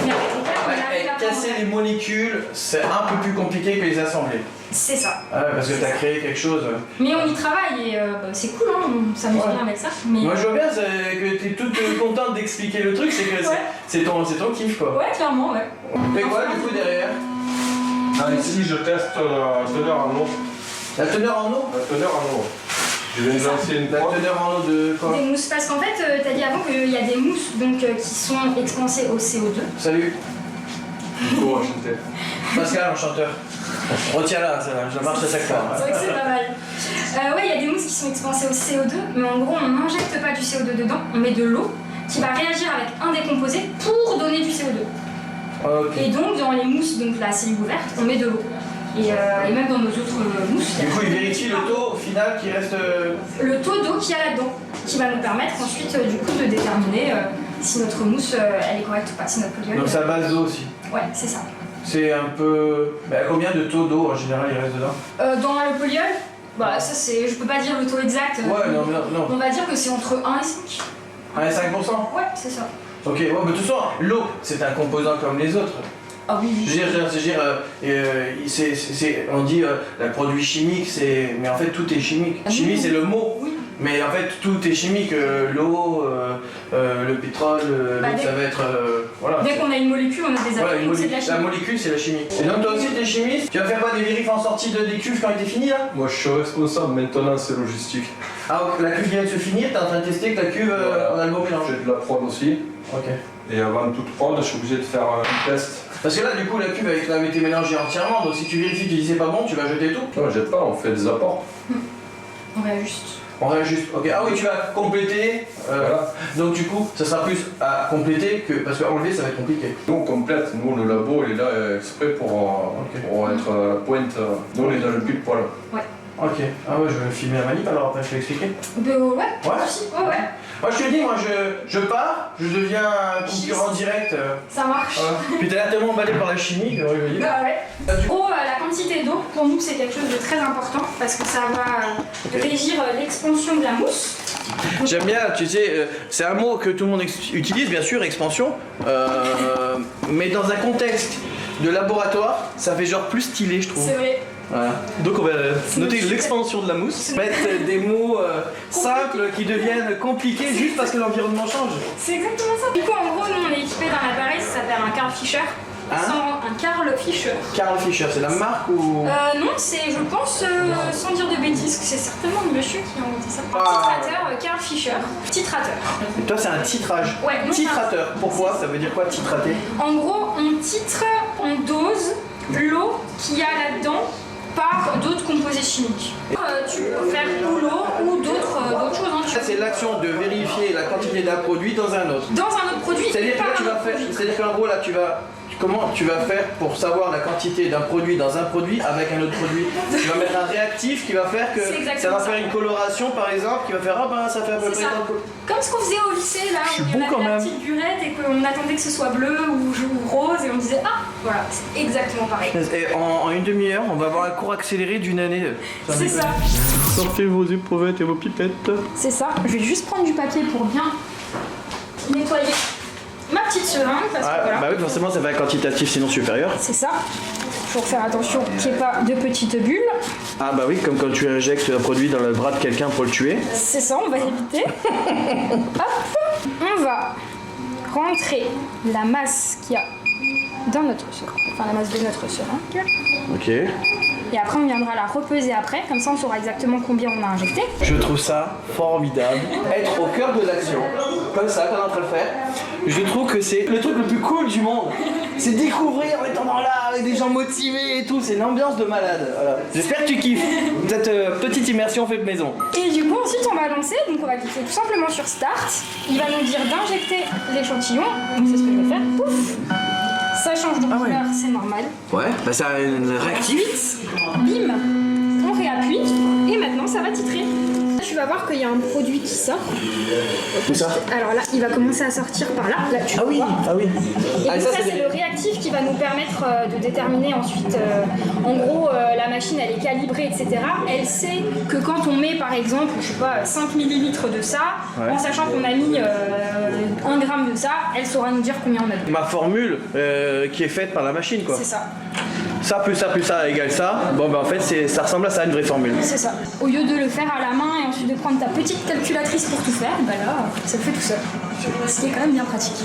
Mais avec les termes, on
Ouais,
arrive à
casser
prendre-
les molécules, c'est un peu plus compliqué que les assembler.
C'est ça.
Ah ouais, parce que tu as créé quelque chose.
Mais on y travaille et bah, c'est cool, hein, on s'amuse
Ouais.
bien avec ça. Mais...
Moi, je vois bien que tu es toute contente d'expliquer le truc, c'est que
Ouais.
c'est ton kiff, quoi.
Ouais, clairement, ouais.
Et quoi, du coup, derrière?
Ah, ici, je teste la teneur en eau.
La teneur en eau?
La teneur en eau. Je viens de lancer une
La
pointe.
teneur en eau de quoi?
Des mousses, parce qu'en fait, t'as dit avant qu'il y a des mousses donc, qui sont expansées au CO2.
Salut,
Nico, enchanté.
Pascal, enchanteur. Retiens-la, ça marche à chaque fois.
C'est vrai que c'est pas mal. Ouais, il y a des mousses qui sont expansées au CO2, mais en gros, on n'injecte pas du CO2 dedans, on met de l'eau qui va réagir avec un décomposé pour donner du CO2.
Ok.
Et donc, dans les mousses, donc la cellule ouverte, on met de l'eau. Et même dans nos autres mousses.
Du coup, il vérifie le taux final qui reste.
Le taux d'eau qu'il y a là-dedans, qui va nous permettre ensuite du coup de déterminer si notre mousse elle est correcte ou pas, si notre polluant.
Donc, ça base d'eau aussi.
Ouais, c'est ça.
C'est un peu. Bah, combien de taux d'eau en général il reste dedans?
Dans le polyol, bah ça c'est. Je peux pas dire le taux exact.
Ouais, non.
On va dire que c'est entre 1 et 5.
1 et 5%?
Ouais, c'est ça.
Ok, ouais, mais de toute façon, l'eau, c'est un composant comme les autres.
Ah oui,
Je veux dire, on dit le produit chimique, mais en fait tout est chimique.
Ah,
Chimie
oui.
c'est le mot,
Oui.
mais en fait tout est chimique. L'eau, le pétrole,
Bah,
l'autre, ça va être voilà.
Dès qu'on a une molécule, on a des
Voilà,
atomes, donc c'est de la
la
chimie.
molécule c'est la chimie. Et donc toi aussi t'es chimiste, tu vas faire pas des vérifs en sortie des cuves quand il était fini là?
Moi, je suis responsable maintenant, c'est logistique.
Ah, la cuve vient de se finir, t'es en train de tester que la cuve
Voilà.
on a le bon mélange.
J'ai de la prod aussi.
Ok.
Et avant toute prod, je suis obligé de faire un test.
Parce que là du coup la cuve avait été mélangée entièrement, donc si tu vérifies, tu dis c'est pas bon, tu vas jeter tout.
Non, on jette pas, on fait des apports.
On réajuste.
On réajuste. Ok. Ah oui, tu vas compléter.
Voilà.
Donc du coup, ça sera plus à compléter que parce qu'enlever ça va être compliqué.
Nous on complète, nous le labo il est là exprès pour être à la pointe. Nous on est dans le pile poil.
Ouais.
Ok. Ah ouais, je vais filmer la manip alors après je vais expliquer.
Ouais.
Ouais.
Si, ouais.
Moi je te dis, moi je pars, je deviens concurrent direct.
Ça marche.
Puis t'as l'air tellement emballé par la chimie que je vais dire.
Bah ouais. Du coup, la quantité d'eau, pour nous, c'est quelque chose de très important parce que ça va régir l'expansion de la mousse.
J'aime bien, tu sais, c'est un mot que tout le monde utilise, bien sûr, expansion, mais dans un contexte de laboratoire, ça fait genre plus stylé, je trouve.
C'est vrai.
Voilà. Donc on va noter
super.
l'expansion de la mousse, mettre des mots simples qui deviennent compliqués juste parce que l'environnement change.
C'est exactement ça. Du coup, en gros, nous, on est équipé d'un appareil, ça s'appelle un Karl Fischer. Un Karl Fischer.
Karl Fischer, c'est la marque ou...
Non, c'est, je pense, sans dire de bêtises, que c'est certainement le monsieur qui a inventé ça. Titrateur, Karl Fischer. Titrateur.
Et toi c'est un titrage.
Ouais, non,
Titrateur. Pourquoi? Ça veut dire quoi titrater?
En gros, on titre, on dose l'eau qu'il y a là-dedans par d'autres composés chimiques. Tu peux faire ou l'eau ou d'autres choses. Hein.
Ça c'est l'action de vérifier la quantité d'un produit dans un autre.
Dans un autre produit.
C'est-à-dire que là, tu vas faire, c'est-à-dire qu'en gros là comment tu vas faire pour savoir la quantité d'un produit dans un produit avec un autre produit? Tu vas mettre un réactif qui va faire que ça va faire une coloration par exemple, qui va faire ça fait à peu près tant de...
Comme ce qu'on faisait au lycée là,
suis
où
bon
on avait
quand
la
même.
petite burette et qu'on attendait que ce soit bleu ou rose et on disait voilà, c'est exactement pareil.
Et en une demi-heure, on va avoir un cours accéléré d'une année.
C'est ça.
Sortez vos éprouvettes et vos pipettes.
C'est ça. Je vais juste prendre du papier pour bien nettoyer ma petite seringue parce que voilà.
Bah oui, forcément ça va être quantitatif sinon supérieur.
C'est ça. Faut faire attention qu'il n'y ait pas de petites bulles.
Ah bah oui, comme quand tu injectes un produit dans le bras de quelqu'un pour le tuer.
C'est ça, on va éviter. Hop, on va rentrer la masse qu'il y a dans notre seringue, enfin la masse de notre seringue.
Ok.
Et après on viendra la repeser après, comme ça on saura exactement combien on a injecté.
Je trouve ça formidable. Être au cœur de l'action, comme ça, qu'on est en train de faire. Je trouve que c'est le truc le plus cool du monde. C'est découvrir en étant dans là avec des gens motivés et tout. C'est une ambiance de malade. Voilà. J'espère que tu kiffes. Cette petite immersion faite maison.
Et du coup ensuite on va lancer, donc on va cliquer tout simplement sur Start. Il va nous dire d'injecter l'échantillon, donc c'est ce que je vais faire. Pouf. Ça change de couleur, c'est normal.
Ouais, bah ça a une réactif.
Bim, on réappuie et maintenant ça va titrer. Tu vas voir qu'il y a un produit qui sort.
Tout ça.
Alors là, il va commencer à sortir par là. Là tu
Ah oui,
vois.
ah oui.
Et donc ça c'est le réactif qui va nous permettre de déterminer ensuite, en gros la machine elle est calibrée etc. Elle sait que quand on met par exemple, je sais pas, 5 ml de ça, en sachant qu'on a mis 1 gramme de ça, elle saura nous dire combien on a mis.
Ma formule qui est faite par la machine quoi.
C'est ça.
Ça plus ça égale ça. Bon bah en fait ça ressemble à ça une vraie formule.
C'est ça. Au lieu de le faire à la main et ensuite de prendre ta petite calculatrice pour tout faire, bah là, ça le fait tout seul. Ce qui est quand même bien pratique.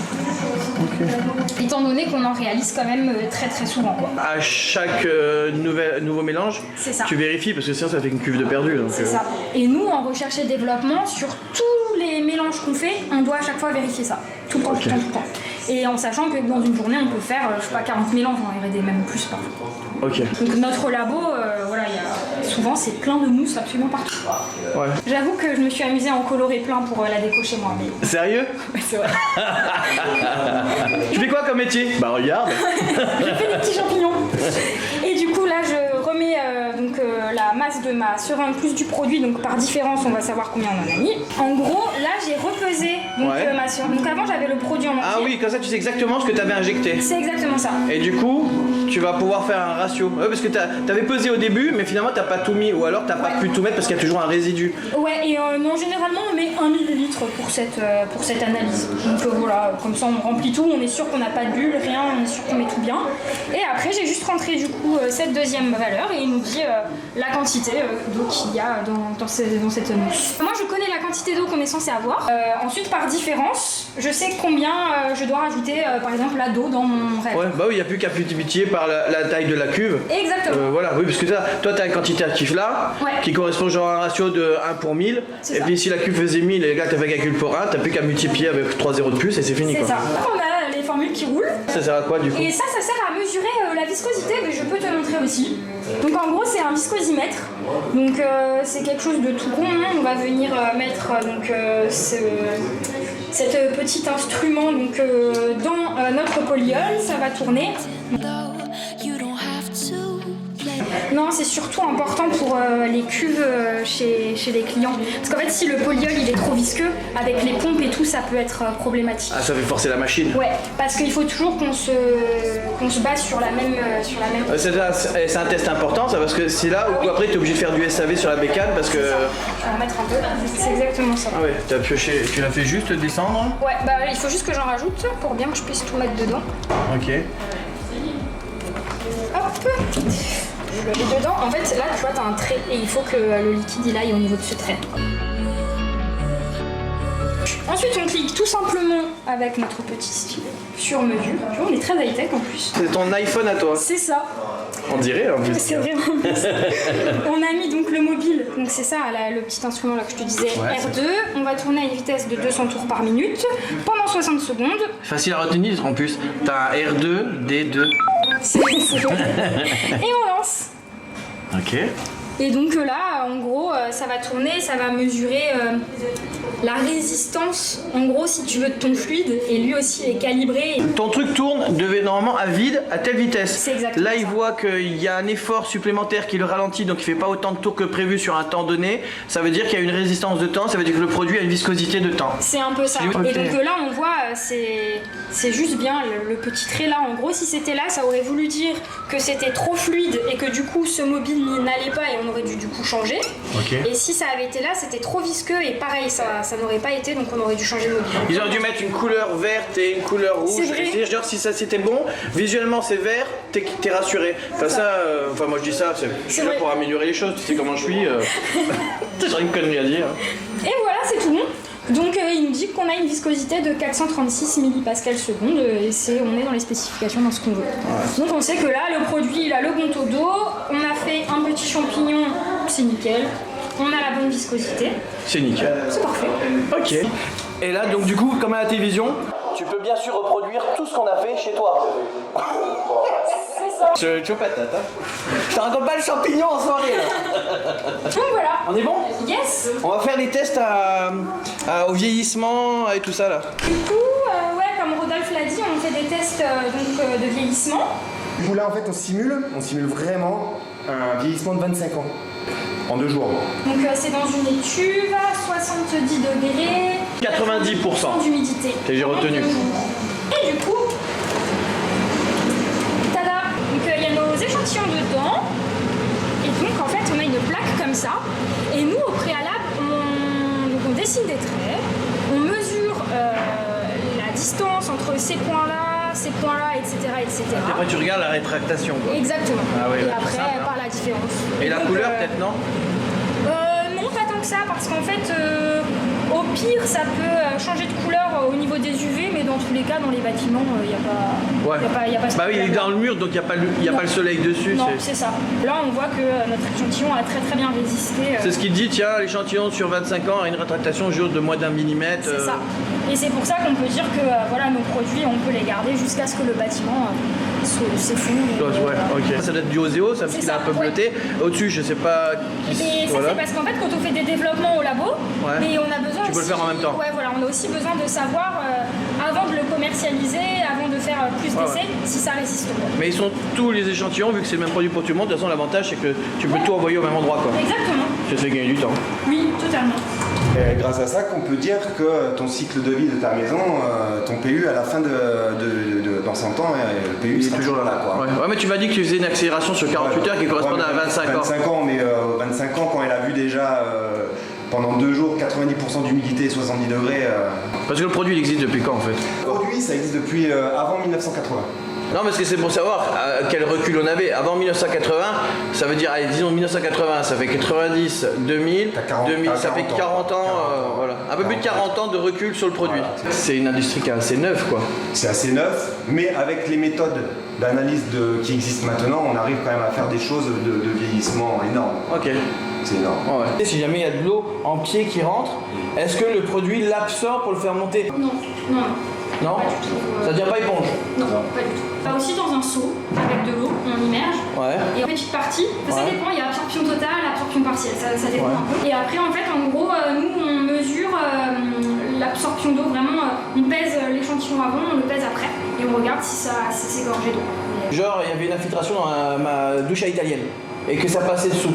Étant donné qu'on en réalise quand même très très souvent quoi.
À chaque nouveau mélange,
C'est ça.
tu vérifies parce que sinon ça fait une cuve de perdu. Donc,
C'est ça. Et nous, en recherche et développement, sur tous les mélanges qu'on fait, on doit à chaque fois vérifier ça. Tout le temps, tout le temps, tout le temps. Et en sachant que dans une journée, on peut faire, je sais pas, 40 mélanges en R&D, même plus parfois.
Ok.
Donc notre labo, voilà, souvent c'est plein de mousse absolument partout.
Ouais.
J'avoue que je me suis amusée à en colorer plein pour la déco chez moi. Mais...
Sérieux?
C'est vrai.
Tu fais quoi comme métier? Bah regarde.
Je fais des petits champignons. Et du coup là je remets la masse de ma seringue plus du produit, donc par différence on va savoir combien on en a mis. En gros là j'ai repesé donc, ma seringue. Donc avant j'avais le produit en entier.
Ah oui, comme ça tu sais exactement ce que tu avais injecté.
C'est exactement ça.
Et du coup, tu vas pouvoir faire un ratio. Ouais, parce que t'avais pesé au début, mais finalement t'as pas tout mis, ou alors t'as pas pu tout mettre parce qu'il y a toujours un résidu.
Ouais, et non, généralement on met 1 millilitre pour cette analyse. Donc voilà, comme ça on remplit tout, on est sûr qu'on n'a pas de bulle, rien, on est sûr qu'on met tout bien. Et après j'ai juste rentré du coup cette deuxième valeur et il nous dit la quantité d'eau qu'il y a dans cette mousse. Moi je connais la quantité d'eau qu'on est censé avoir. Ensuite par différence, je sais combien je dois rajouter par exemple la d'eau dans mon rêve.
Ouais, bah oui, il n'y a plus qu'à multiplier par la taille de la cuve.
Exactement.
Voilà, oui, parce que toi t'as un quantitatif là, qui correspond genre à un ratio de 1 pour 1000. Et puis si la cuve faisait 1000 et là t'as fait un calcul pour 1, t'as plus qu'à multiplier avec 3 zéros de plus et c'est fini quoi.
C'est ça. On a les formules qui roulent.
Ça sert à quoi du coup?
Et ça sert à mesurer la viscosité, mais je peux te montrer aussi. Donc en gros c'est un viscosimètre, donc c'est quelque chose de tout rond. On va venir mettre donc cet petit instrument donc dans notre polyol, ça va tourner. Non, c'est surtout important pour les cuves chez les clients. Parce qu'en fait, si le polyol il est trop visqueux, avec les pompes et tout, ça peut être problématique.
Ah, ça fait forcer la machine.
Ouais, parce qu'il faut toujours qu'on se base sur la même.
C'est un test important, ça, parce que c'est là où après tu es obligé de faire du SAV sur la bécane parce que.
Je vais en mettre un peu. C'est exactement ça.
Ah ouais, t'as pioché, tu l'as fait juste descendre.
Ouais, bah il faut juste que j'en rajoute pour bien que je puisse tout mettre dedans.
Ok.
Hop. Je le mets dedans. En fait, là, tu vois, t'as un trait et il faut que le liquide il aille au niveau de ce trait. Ensuite, on clique tout simplement avec notre petit stylet sur mesure. Tu vois, on est très high-tech en plus.
C'est ton iPhone à toi.
C'est ça.
On dirait en plus.
C'est vraiment ça. On a mis donc le mobile, donc c'est ça, le petit instrument là que je te disais,
Ouais,
R2. On va tourner à une vitesse de 200 tours par minute pendant 60 secondes.
Facile à retenir en plus. T'as un R2, D2.
Et on lance.
Ok.
Et donc là, en gros, ça va tourner, ça va mesurer la résistance, en gros, si tu veux, de ton fluide, et lui aussi est calibré.
Ton truc tourne normalement à vide à telle vitesse.
C'est exactement
Là, il
ça.
voit qu'il y a un effort supplémentaire qui le ralentit, donc il fait pas autant de tours que prévu sur un temps donné. Ça veut dire qu'il y a une résistance de temps, ça veut dire que le produit a une viscosité de temps.
C'est un peu ça.
Ok.
Et donc là, on voit, c'est juste bien le petit trait là. En gros, si c'était là, ça aurait voulu dire que c'était trop fluide et que du coup, ce mobile n'allait pas et on aurait dû du coup changer.
Ok.
Et si ça avait été là, c'était trop visqueux et pareil, ça n'aurait pas été, donc on aurait dû changer de mobile.
Ils auraient dû mettre une couleur verte et une couleur rouge.
C'est vrai.
C'est-à-dire, genre, si ça c'était bon, visuellement c'est vert, t'es rassuré. Enfin, enfin, moi je dis ça, je suis là
vrai.
pour améliorer les choses. Tu sais comment je suis. J'ai une connerie à dire.
Et voilà, c'est tout bon. Donc il nous dit qu'on a une viscosité de 436 millipascales seconde et on est dans les spécifications dans ce qu'on veut. Ouais. Donc on sait que là, le produit, il a le bon taux d'eau, on a fait un petit champignon, c'est nickel. On a la bonne viscosité.
C'est nickel.
C'est parfait.
Ok. Et là, donc du coup, comme à la télévision, tu peux bien sûr reproduire tout ce qu'on a fait chez toi.
C'est ça.
Je suis patate, hein. Je te raconte pas le champignon en soirée là.
Donc voilà.
On est bon?
Yes.
On va faire des tests au vieillissement et tout ça là.
Du coup, ouais, comme Rodolphe l'a dit, on fait des tests de vieillissement.
Du coup là en fait on simule vraiment un vieillissement de 25 ans en 2 jours.
Donc c'est dans une étuve, 70 degrés,
90%
d'humidité.
Que j'ai retenu.
Et du coup, tada. Donc il y a nos échantillons dedans. Et donc en fait on a une plaque comme ça. Et nous au préalable, on dessine des traits, on mesure la distance entre ces points-là, etc.
Et après tu regardes la rétractation quoi.
Exactement.
Ah oui,
et
ouais,
après,
c'est simple, hein.
par la différence.
Et la
donc,
couleur peut-être non?
Non, pas tant que ça, parce qu'en fait, au pire, ça peut changer de couleur au niveau des UV, mais dans tous les cas, dans les bâtiments, il n'y a pas.
Ouais.
Y a pas ce
Bah oui, il est
problème-là.
dans le mur donc il n'y a pas le soleil dessus.
Non, c'est ça. Là, on voit que notre échantillon a très très bien résisté.
C'est ce qu'il dit, tiens, l'échantillon sur 25 ans a une rétractation juste de moins d'1 millimètre.
C'est ça. Et c'est pour ça qu'on peut dire que voilà, nos produits, on peut les garder jusqu'à ce que le bâtiment s'effondre.
Ouais, ok. Ça doit être du Oseo, ça, parce
C'est
qu'il a
ça,
un peu
ouais.
bleuté. Au-dessus, je sais pas
Et
qui.
ça, c'est parce qu'en fait, quand on fait des développements au labo,
Ouais.
mais on a besoin
Tu peux le
aussi-
faire en même temps.
Ouais, voilà, on a aussi besoin de savoir, avant de le commercialiser, avant de faire plus
Ouais,
d'essais, si ça résiste ou pas.
Mais ils sont tous les échantillons, vu que c'est le même produit pour tout le monde. De toute façon, l'avantage, c'est que tu peux tout envoyer au même endroit, quoi.
Exactement.
Ça te fait gagner du temps.
Oui, totalement.
Et grâce à ça qu'on peut dire que ton cycle de vie de ta maison, ton PU à la fin dans 100 ans, le PU
Il est
sera
toujours là.
quoi.
Ouais, mais tu m'as dit que tu faisais une accélération sur 48 heures qui correspond à 25 ans.
25 ans, mais 25 ans quand elle a vu déjà pendant 2 jours 90% d'humidité et 70 degrés.
Parce que le produit, il existe depuis quand en fait?
Aujourd'hui, ça existe depuis avant 1980.
Non, parce que c'est pour savoir quel recul on avait. Avant 1980, ça veut dire, allez, disons 1980, ça fait 90, 2000,
T'as 40,
2000,
t'as
ça fait 40 ans,
40 ans.
voilà. Un peu plus de 40 ans de recul sur le produit. C'est une industrie qui est assez neuve, quoi.
C'est assez neuf, mais avec les méthodes d'analyse qui existent maintenant, on arrive quand même à faire des choses de vieillissement énormes.
Ok.
C'est énorme.
Ouais. Si jamais il y a de l'eau en pied qui rentre, est-ce que le produit l'absorbe pour le faire monter?
Non, non,
Non?
Pas du tout.
Ça devient pas éponge?
non, pas du tout. Pas aussi dans un seau avec de l'eau, on immerge.
Ouais.
Et en petite partie, ça
Ouais.
dépend, il y a absorption totale, absorption partielle, ça dépend
Ouais.
un peu. Et après en fait en gros nous on mesure l'absorption d'eau, vraiment on pèse l'échantillon avant, on le pèse après et on regarde si c'est gorgé d'eau.
Genre, il y avait une infiltration dans ma douche à italienne et que ça passait dessous.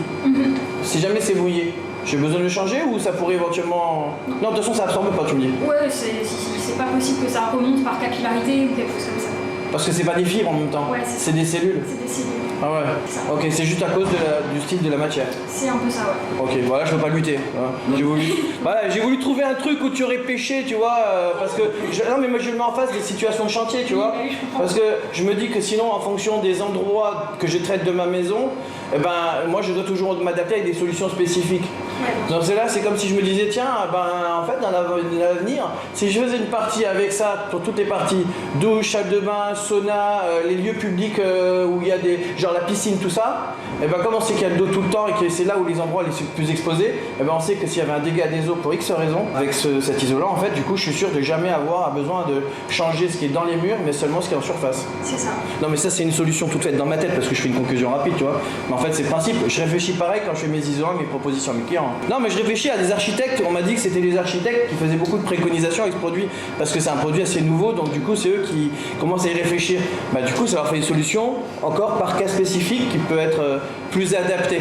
Si jamais c'est mouillé, j'ai besoin de le changer ou ça pourrait éventuellement. Non, de toute façon, ça absorbe pas, tu me dis.
Ouais, c'est pas possible que ça remonte par capillarité ou quelque chose comme ça.
Parce que c'est pas des fibres en même temps,
Ouais,
c'est des cellules.
C'est des cellules.
Ah ouais.
Ça.
Ok, c'est juste à cause du style de la matière.
C'est un peu ça, ouais.
Ok, voilà, je peux pas lutter. Hein. J'ai voulu trouver un truc où tu aurais pêché, tu vois, parce que non mais moi je me mets en face des situations de chantier, tu vois,
Oui, je comprends.
parce que je me dis que sinon en fonction des endroits que je traite de ma maison, eh ben moi je dois toujours m'adapter avec des solutions spécifiques.
Ouais.
Donc c'est là, c'est comme si je me disais tiens, ben en fait dans l'avenir, si je faisais une partie avec ça pour toutes les parties, douche, salle de bain, sauna, les lieux publics où il y a des genre la piscine, tout ça, et ben comme on sait qu'il y a de l'eau tout le temps et que c'est là où les endroits les plus exposés, et ben on sait que s'il y avait un dégât des eaux pour X raison, avec cet isolant en fait, du coup je suis sûr de jamais avoir besoin de changer ce qui est dans les murs, mais seulement ce qui est en surface.
C'est ça.
Non mais ça c'est une solution toute faite dans ma tête parce que je fais une conclusion rapide, tu vois. Mais en fait c'est le principe, je réfléchis pareil quand je fais mes isolants, mes propositions à mes clients. Non mais je réfléchis à des architectes, on m'a dit que c'était les architectes qui faisaient beaucoup de préconisations avec ce produit parce que c'est un produit assez nouveau, donc du coup c'est eux qui commencent à y réfléchir. Bah du coup ça leur fait une solution encore par cas spécifique qui peut être plus adaptée.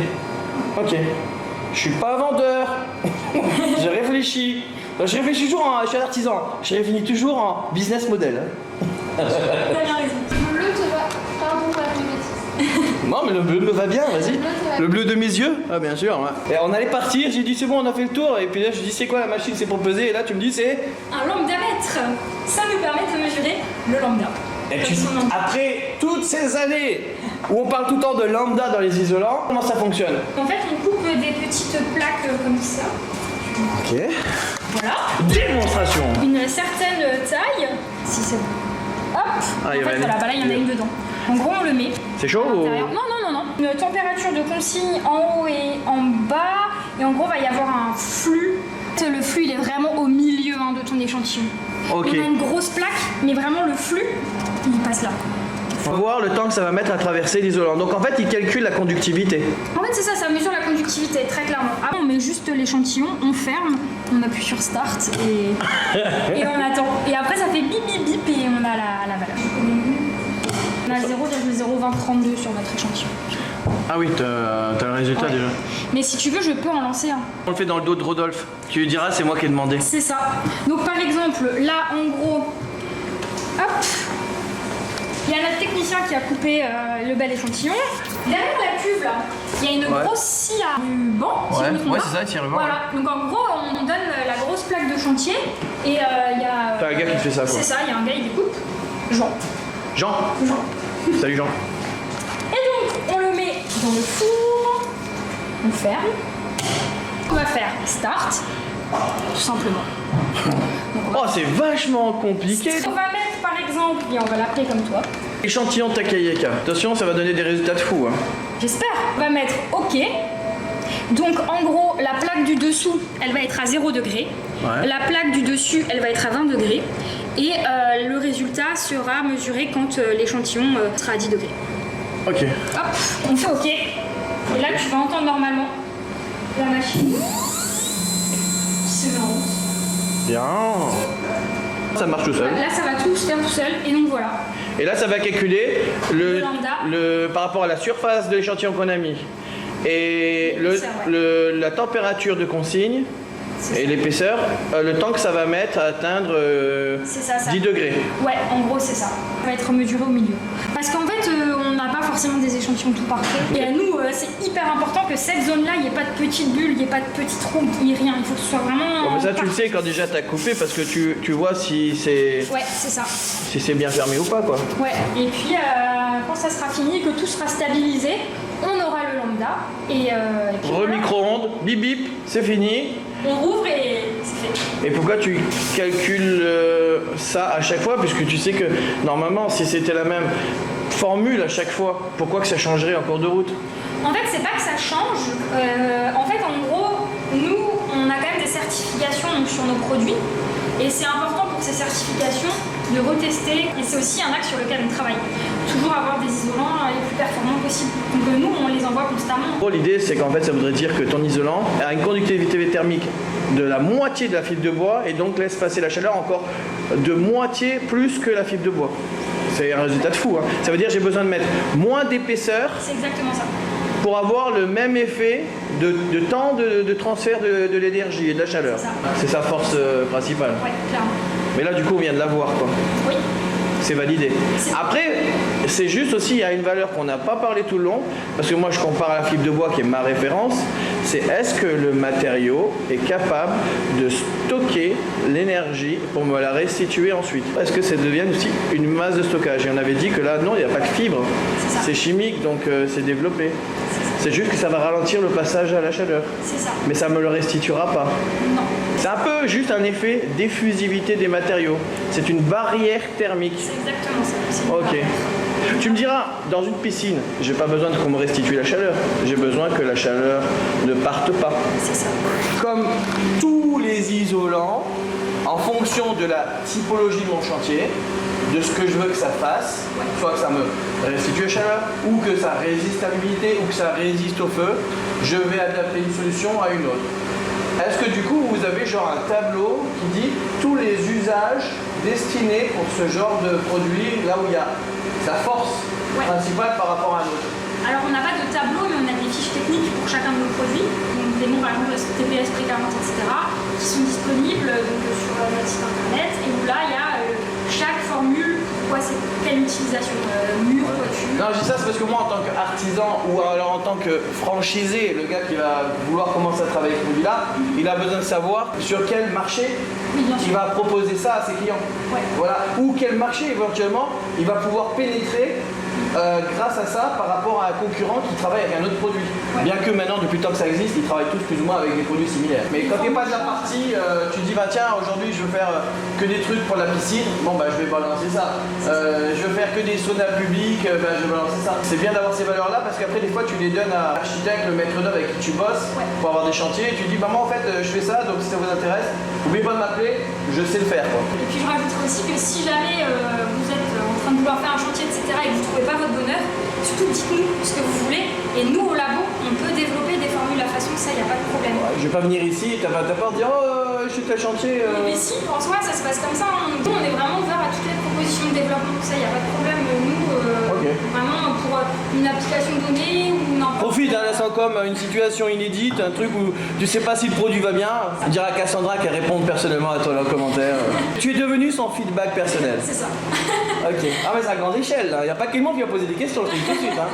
Ok. Je suis pas vendeur, je réfléchis. Je réfléchis toujours, je suis un artisan, je réfléchis toujours en business model.
T'as bien raison.
Le bleu te va. Pardon pour la bêtise.
Non mais le bleu me va bien, vas-y.
Le bleu, ça va.
Le bleu de mes yeux? Ah bien sûr. Ouais. Et on allait partir, j'ai dit c'est bon on a fait le tour et puis là je dis c'est quoi la machine c'est pour peser et là tu me dis c'est...
Un lambda-mètre, ça nous permet de mesurer le lambda.
Et
Comme son nom.
après toutes ces années où on parle tout le temps de lambda dans les isolants, comment ça fonctionne?
En fait, on coupe des petites plaques comme ça.
Ok.
Voilà.
Démonstration.
Une certaine taille. Si c'est bon. Hop.
Ah, il y
en
va
fait,
aller.
voilà, bah là, il y en a une dedans. En gros, on le met.
C'est chaud
à
ou...
l'intérieur. Non. Une température de consigne en haut et en bas. Et en gros, il va y avoir un flux. Le flux, il est vraiment au milieu de ton échantillon.
Ok.
On a une grosse plaque, mais vraiment le flux, il passe là.
On va voir le temps que ça va mettre à traverser l'isolant. Donc en fait il calcule la conductivité.
En fait, c'est ça, ça mesure la conductivité, très clairement. Après, on met juste l'échantillon, on ferme, on appuie sur Start et on attend. Et après, ça fait bip bip bip et on a la valeur. On a 0,02032 sur notre échantillon.
Ah oui, t'as le résultat
Ouais.
déjà.
Mais si tu veux, je peux en lancer un.
On le fait dans le dos de Rodolphe. Tu lui diras c'est moi qui ai demandé.
C'est ça. Donc, par exemple, là, en gros, hop, il y a notre technicien qui a coupé le bel échantillon. Derrière la cuve, là, il y a une
Ouais.
grosse scie à ruban. si
Ouais,
je me trompe
ouais,
pas.
c'est ça, scie à ruban,
Voilà. Donc, en gros, on donne la grosse plaque de chantier et il y a.
T'as un gars qui fait ça, quoi.
C'est ça, il y a un gars, il découpe. Jean.
Jean. Salut Jean.
Et donc, on le met dans le four. On ferme. On va faire Start. Tout simplement.
Oh c'est vachement compliqué.
On va mettre, par exemple, et on va l'appeler comme toi.
Échantillon Takayeka. Attention, ça va donner des résultats de fou. Hein.
J'espère. On va mettre OK. Donc en gros, la plaque du dessous, elle va être à 0 degré.
Ouais.
La plaque du dessus, elle va être à 20 degrés. Et le résultat sera mesuré quand l'échantillon sera à 10 degrés.
Ok.
Hop, on fait OK. Et là, tu vas entendre normalement la machine qui se met en route.
Bien. Ça marche tout seul.
Là, ça va tout se faire tout seul. Et donc voilà.
Et là, ça va calculer
Le lambda.
par rapport à la surface de l'échantillon qu'on a mis. Et
L'épaisseur, ouais.
la température de consigne
C'est
et
ça.
l'épaisseur, le temps que ça va mettre à atteindre
C'est ça.
10 degrés.
Ouais, en gros, c'est ça. Ça va être mesuré au milieu. Parce qu'en fait, on n'a pas forcément des échantillons tout parfaits. Et à nous, c'est hyper important que cette zone-là, il n'y ait pas de petites bulles, il n'y ait pas de petits trous, il n'y ait rien. Il faut que ce soit vraiment.
Bon, mais ça, tu le sais quand déjà t'as coupé parce que tu vois si c'est
Ouais, c'est ça.
si c'est bien fermé ou pas, quoi.
Ouais, et puis quand ça sera fini, que tout sera stabilisé, on aura le lambda. Et puis voilà.
Micro-ondes, bip bip, c'est fini.
On rouvre et c'est fait.
Et pourquoi tu calcules ça à chaque fois? Puisque tu sais que normalement, si c'était la même formule à chaque fois, pourquoi que ça changerait en cours de route?
En fait, c'est pas que ça change. En fait, en gros, nous, on a quand même des certifications donc, sur nos produits. Et c'est important pour ces certifications de retester. Et c'est aussi un axe sur lequel on travaille. Toujours avoir des isolants les plus performants possibles. Donc nous, on les envoie constamment.
L'idée, c'est qu'en fait, ça voudrait dire que ton isolant a une conductivité thermique de la moitié de la fibre de bois et donc laisse passer la chaleur encore de moitié plus que la fibre de bois. C'est un résultat de fou. Hein. Ça veut dire que j'ai besoin de mettre moins d'épaisseur.
C'est exactement ça.
Pour avoir le même effet de temps de transfert de l'énergie et de la chaleur. C'est sa force principale.
Oui, clairement.
Mais là, du coup, on vient de la voir, quoi.
Oui.
C'est validé. Après, c'est juste aussi, il y a une valeur qu'on n'a pas parlé tout le long, parce que moi, je compare à la fibre de bois qui est ma référence, c'est est-ce que le matériau est capable de stocker l'énergie pour me la restituer ensuite? Est-ce que ça devient aussi une masse de stockage? Et on avait dit que là, non, il n'y a pas de fibre. C'est chimique, donc c'est développé. C'est juste que ça va ralentir le passage à la chaleur.
C'est ça.
Mais ça ne me le restituera pas.
Non.
C'est un peu juste un effet d'effusivité des matériaux. C'est une barrière thermique.
C'est exactement ça.
Ok. Tu me diras, dans une piscine, j'ai pas besoin qu'on me restitue la chaleur. J'ai besoin que la chaleur ne parte pas.
C'est ça.
Comme tous les isolants, en fonction de la typologie de mon chantier, de ce que je veux que ça fasse, soit que ça me restitue la chaleur, ou que ça résiste à l'humidité, ou que ça résiste au feu, je vais adapter une solution à une autre. Est-ce que du coup vous avez genre un tableau qui dit tous les usages destinés pour ce genre de produit, là où il y a sa force principale par rapport à un autre?
Alors on n'a pas de tableau, mais on a des fiches techniques pour chacun de nos produits. Donc des mots par exemple TPS, Pré40, etc. qui sont disponibles donc, sur notre site internet. Et où là il y a chaque formule, quoi c'est quelle utilisation, mur, toiture.
Non, je dis ça c'est parce que moi en tant qu'artisan ou alors en tant que franchisé, le gars qui va vouloir commencer à travailler avec ce produit-là, il a besoin de savoir sur quel marché il va proposer ça à ses clients. Voilà. Ou quel marché éventuellement il va pouvoir pénétrer grâce à ça par rapport à un concurrent qui travaille avec un autre produit. Bien que maintenant, depuis le temps que ça existe, ils travaillent tous plus ou moins avec des produits similaires. Mais quand tu n'es pas de la partie, tu te dis bah tiens, aujourd'hui je veux faire que des trucs pour la piscine, bon bah je vais balancer ça. Je veux faire que des saunas publics, bah, je vais balancer ça. C'est bien d'avoir ces valeurs là parce qu'après des fois tu les donnes à l'architecte, le maître d'œuvre avec qui tu bosses pour avoir des chantiers et tu dis bah moi en fait je fais ça, donc si ça vous intéresse, n'oubliez pas de m'appeler, je sais le faire quoi.
Et puis je rajouterai aussi que si jamais vous êtes en train de vouloir faire un chantier etc et que vous ne trouvez pas votre bonheur, surtout dites-nous ce que vous voulez et nous au labo on peut développer des formules à façon, ça il n'y a pas de problème.
Je vais pas venir ici, t'as peur de dire oh je suis tel chantier.
Mais si, en soi ça se passe comme ça, hein. Nous on est vraiment ouvert à toutes les propositions de développement, ça il n'y a pas de problème. Nous vraiment pour une application donnée ou n'importe.
Profite, hein, laisse comme une situation inédite, un truc où tu sais pas si le produit va bien, dire à Cassandra qu'elle réponde personnellement à toi dans le commentaire. Tu es devenu son feedback personnel.
C'est ça.
Ok. Ah mais c'est à grande échelle, il n'y a pas que le monde qui va poser des questions, je te dis tout de suite. Hein.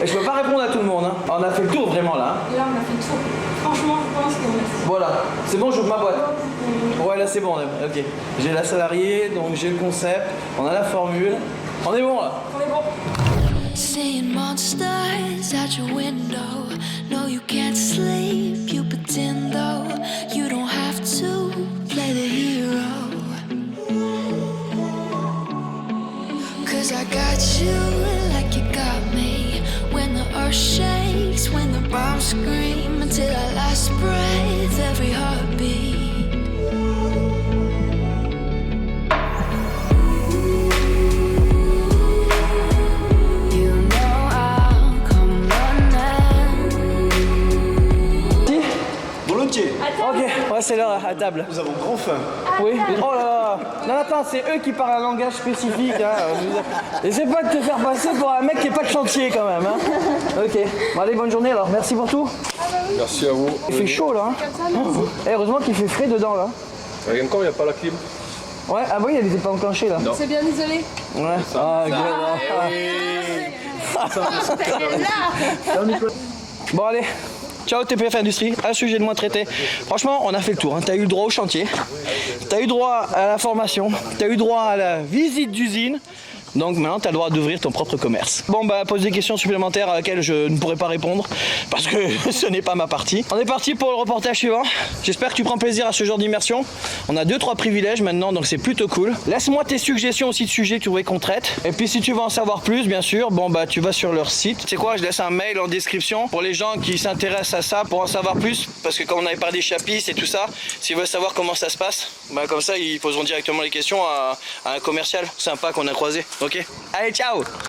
Et je peux pas répondre à tout le monde. Hein. On a fait le tour vraiment là.
Et là on a fait le tour. Franchement je pense que...
Voilà, c'est bon, j'ouvre ma boîte. Ouais là c'est bon, ok. J'ai la salariée, donc j'ai le concept, on a la formule. On est bon là.
On est bon.
Seeing monsters out your window. No, you can't sleep. You pretend though you don't have to play the hero. 'Cause I got you like you got me. When the earth shakes, when the bombs scream, until our last breath, every heartbeat.
Ok, ouais c'est l'heure à table.
Nous avons grand faim.
Oui. Oh là là. Non attends, c'est eux qui parlent un langage spécifique. Hein. Essaie pas de te faire passer pour un mec qui est pas de chantier quand même. Hein. Ok. Bon, allez, bonne journée alors. Merci pour tout.
Merci à vous.
Il fait chaud là. Hein. Et heureusement qu'il fait frais dedans là.
Encore, il n'y a pas la clim.
Ouais, ah oui, elle était pas enclenchée là.
C'est bien isolé.
Ouais. Ah, bon allez. Ciao TPF Industrie, un sujet de moins traité. Franchement, on a fait le tour. Hein. Tu as eu le droit au chantier, tu as eu droit à la formation, tu as eu droit à la visite d'usine. Donc maintenant tu as le droit d'ouvrir ton propre commerce. Bon bah pose des questions supplémentaires à laquelle je ne pourrai pas répondre parce que ce n'est pas ma partie. On est parti pour le reportage suivant. J'espère que tu prends plaisir à ce genre d'immersion. On a 2-3 privilèges maintenant, donc c'est plutôt cool. Laisse-moi tes suggestions aussi de sujets que tu voudrais qu'on traite. Et puis si tu veux en savoir plus, bien sûr, bon bah tu vas sur leur site. C'est quoi, je laisse un mail en description pour les gens qui s'intéressent à ça pour en savoir plus. Parce que comme on avait parlé des chapistes et tout ça, s'ils veulent savoir comment ça se passe, bah comme ça ils poseront directement les questions à un commercial sympa qu'on a croisé. Ok. Allez, ciao!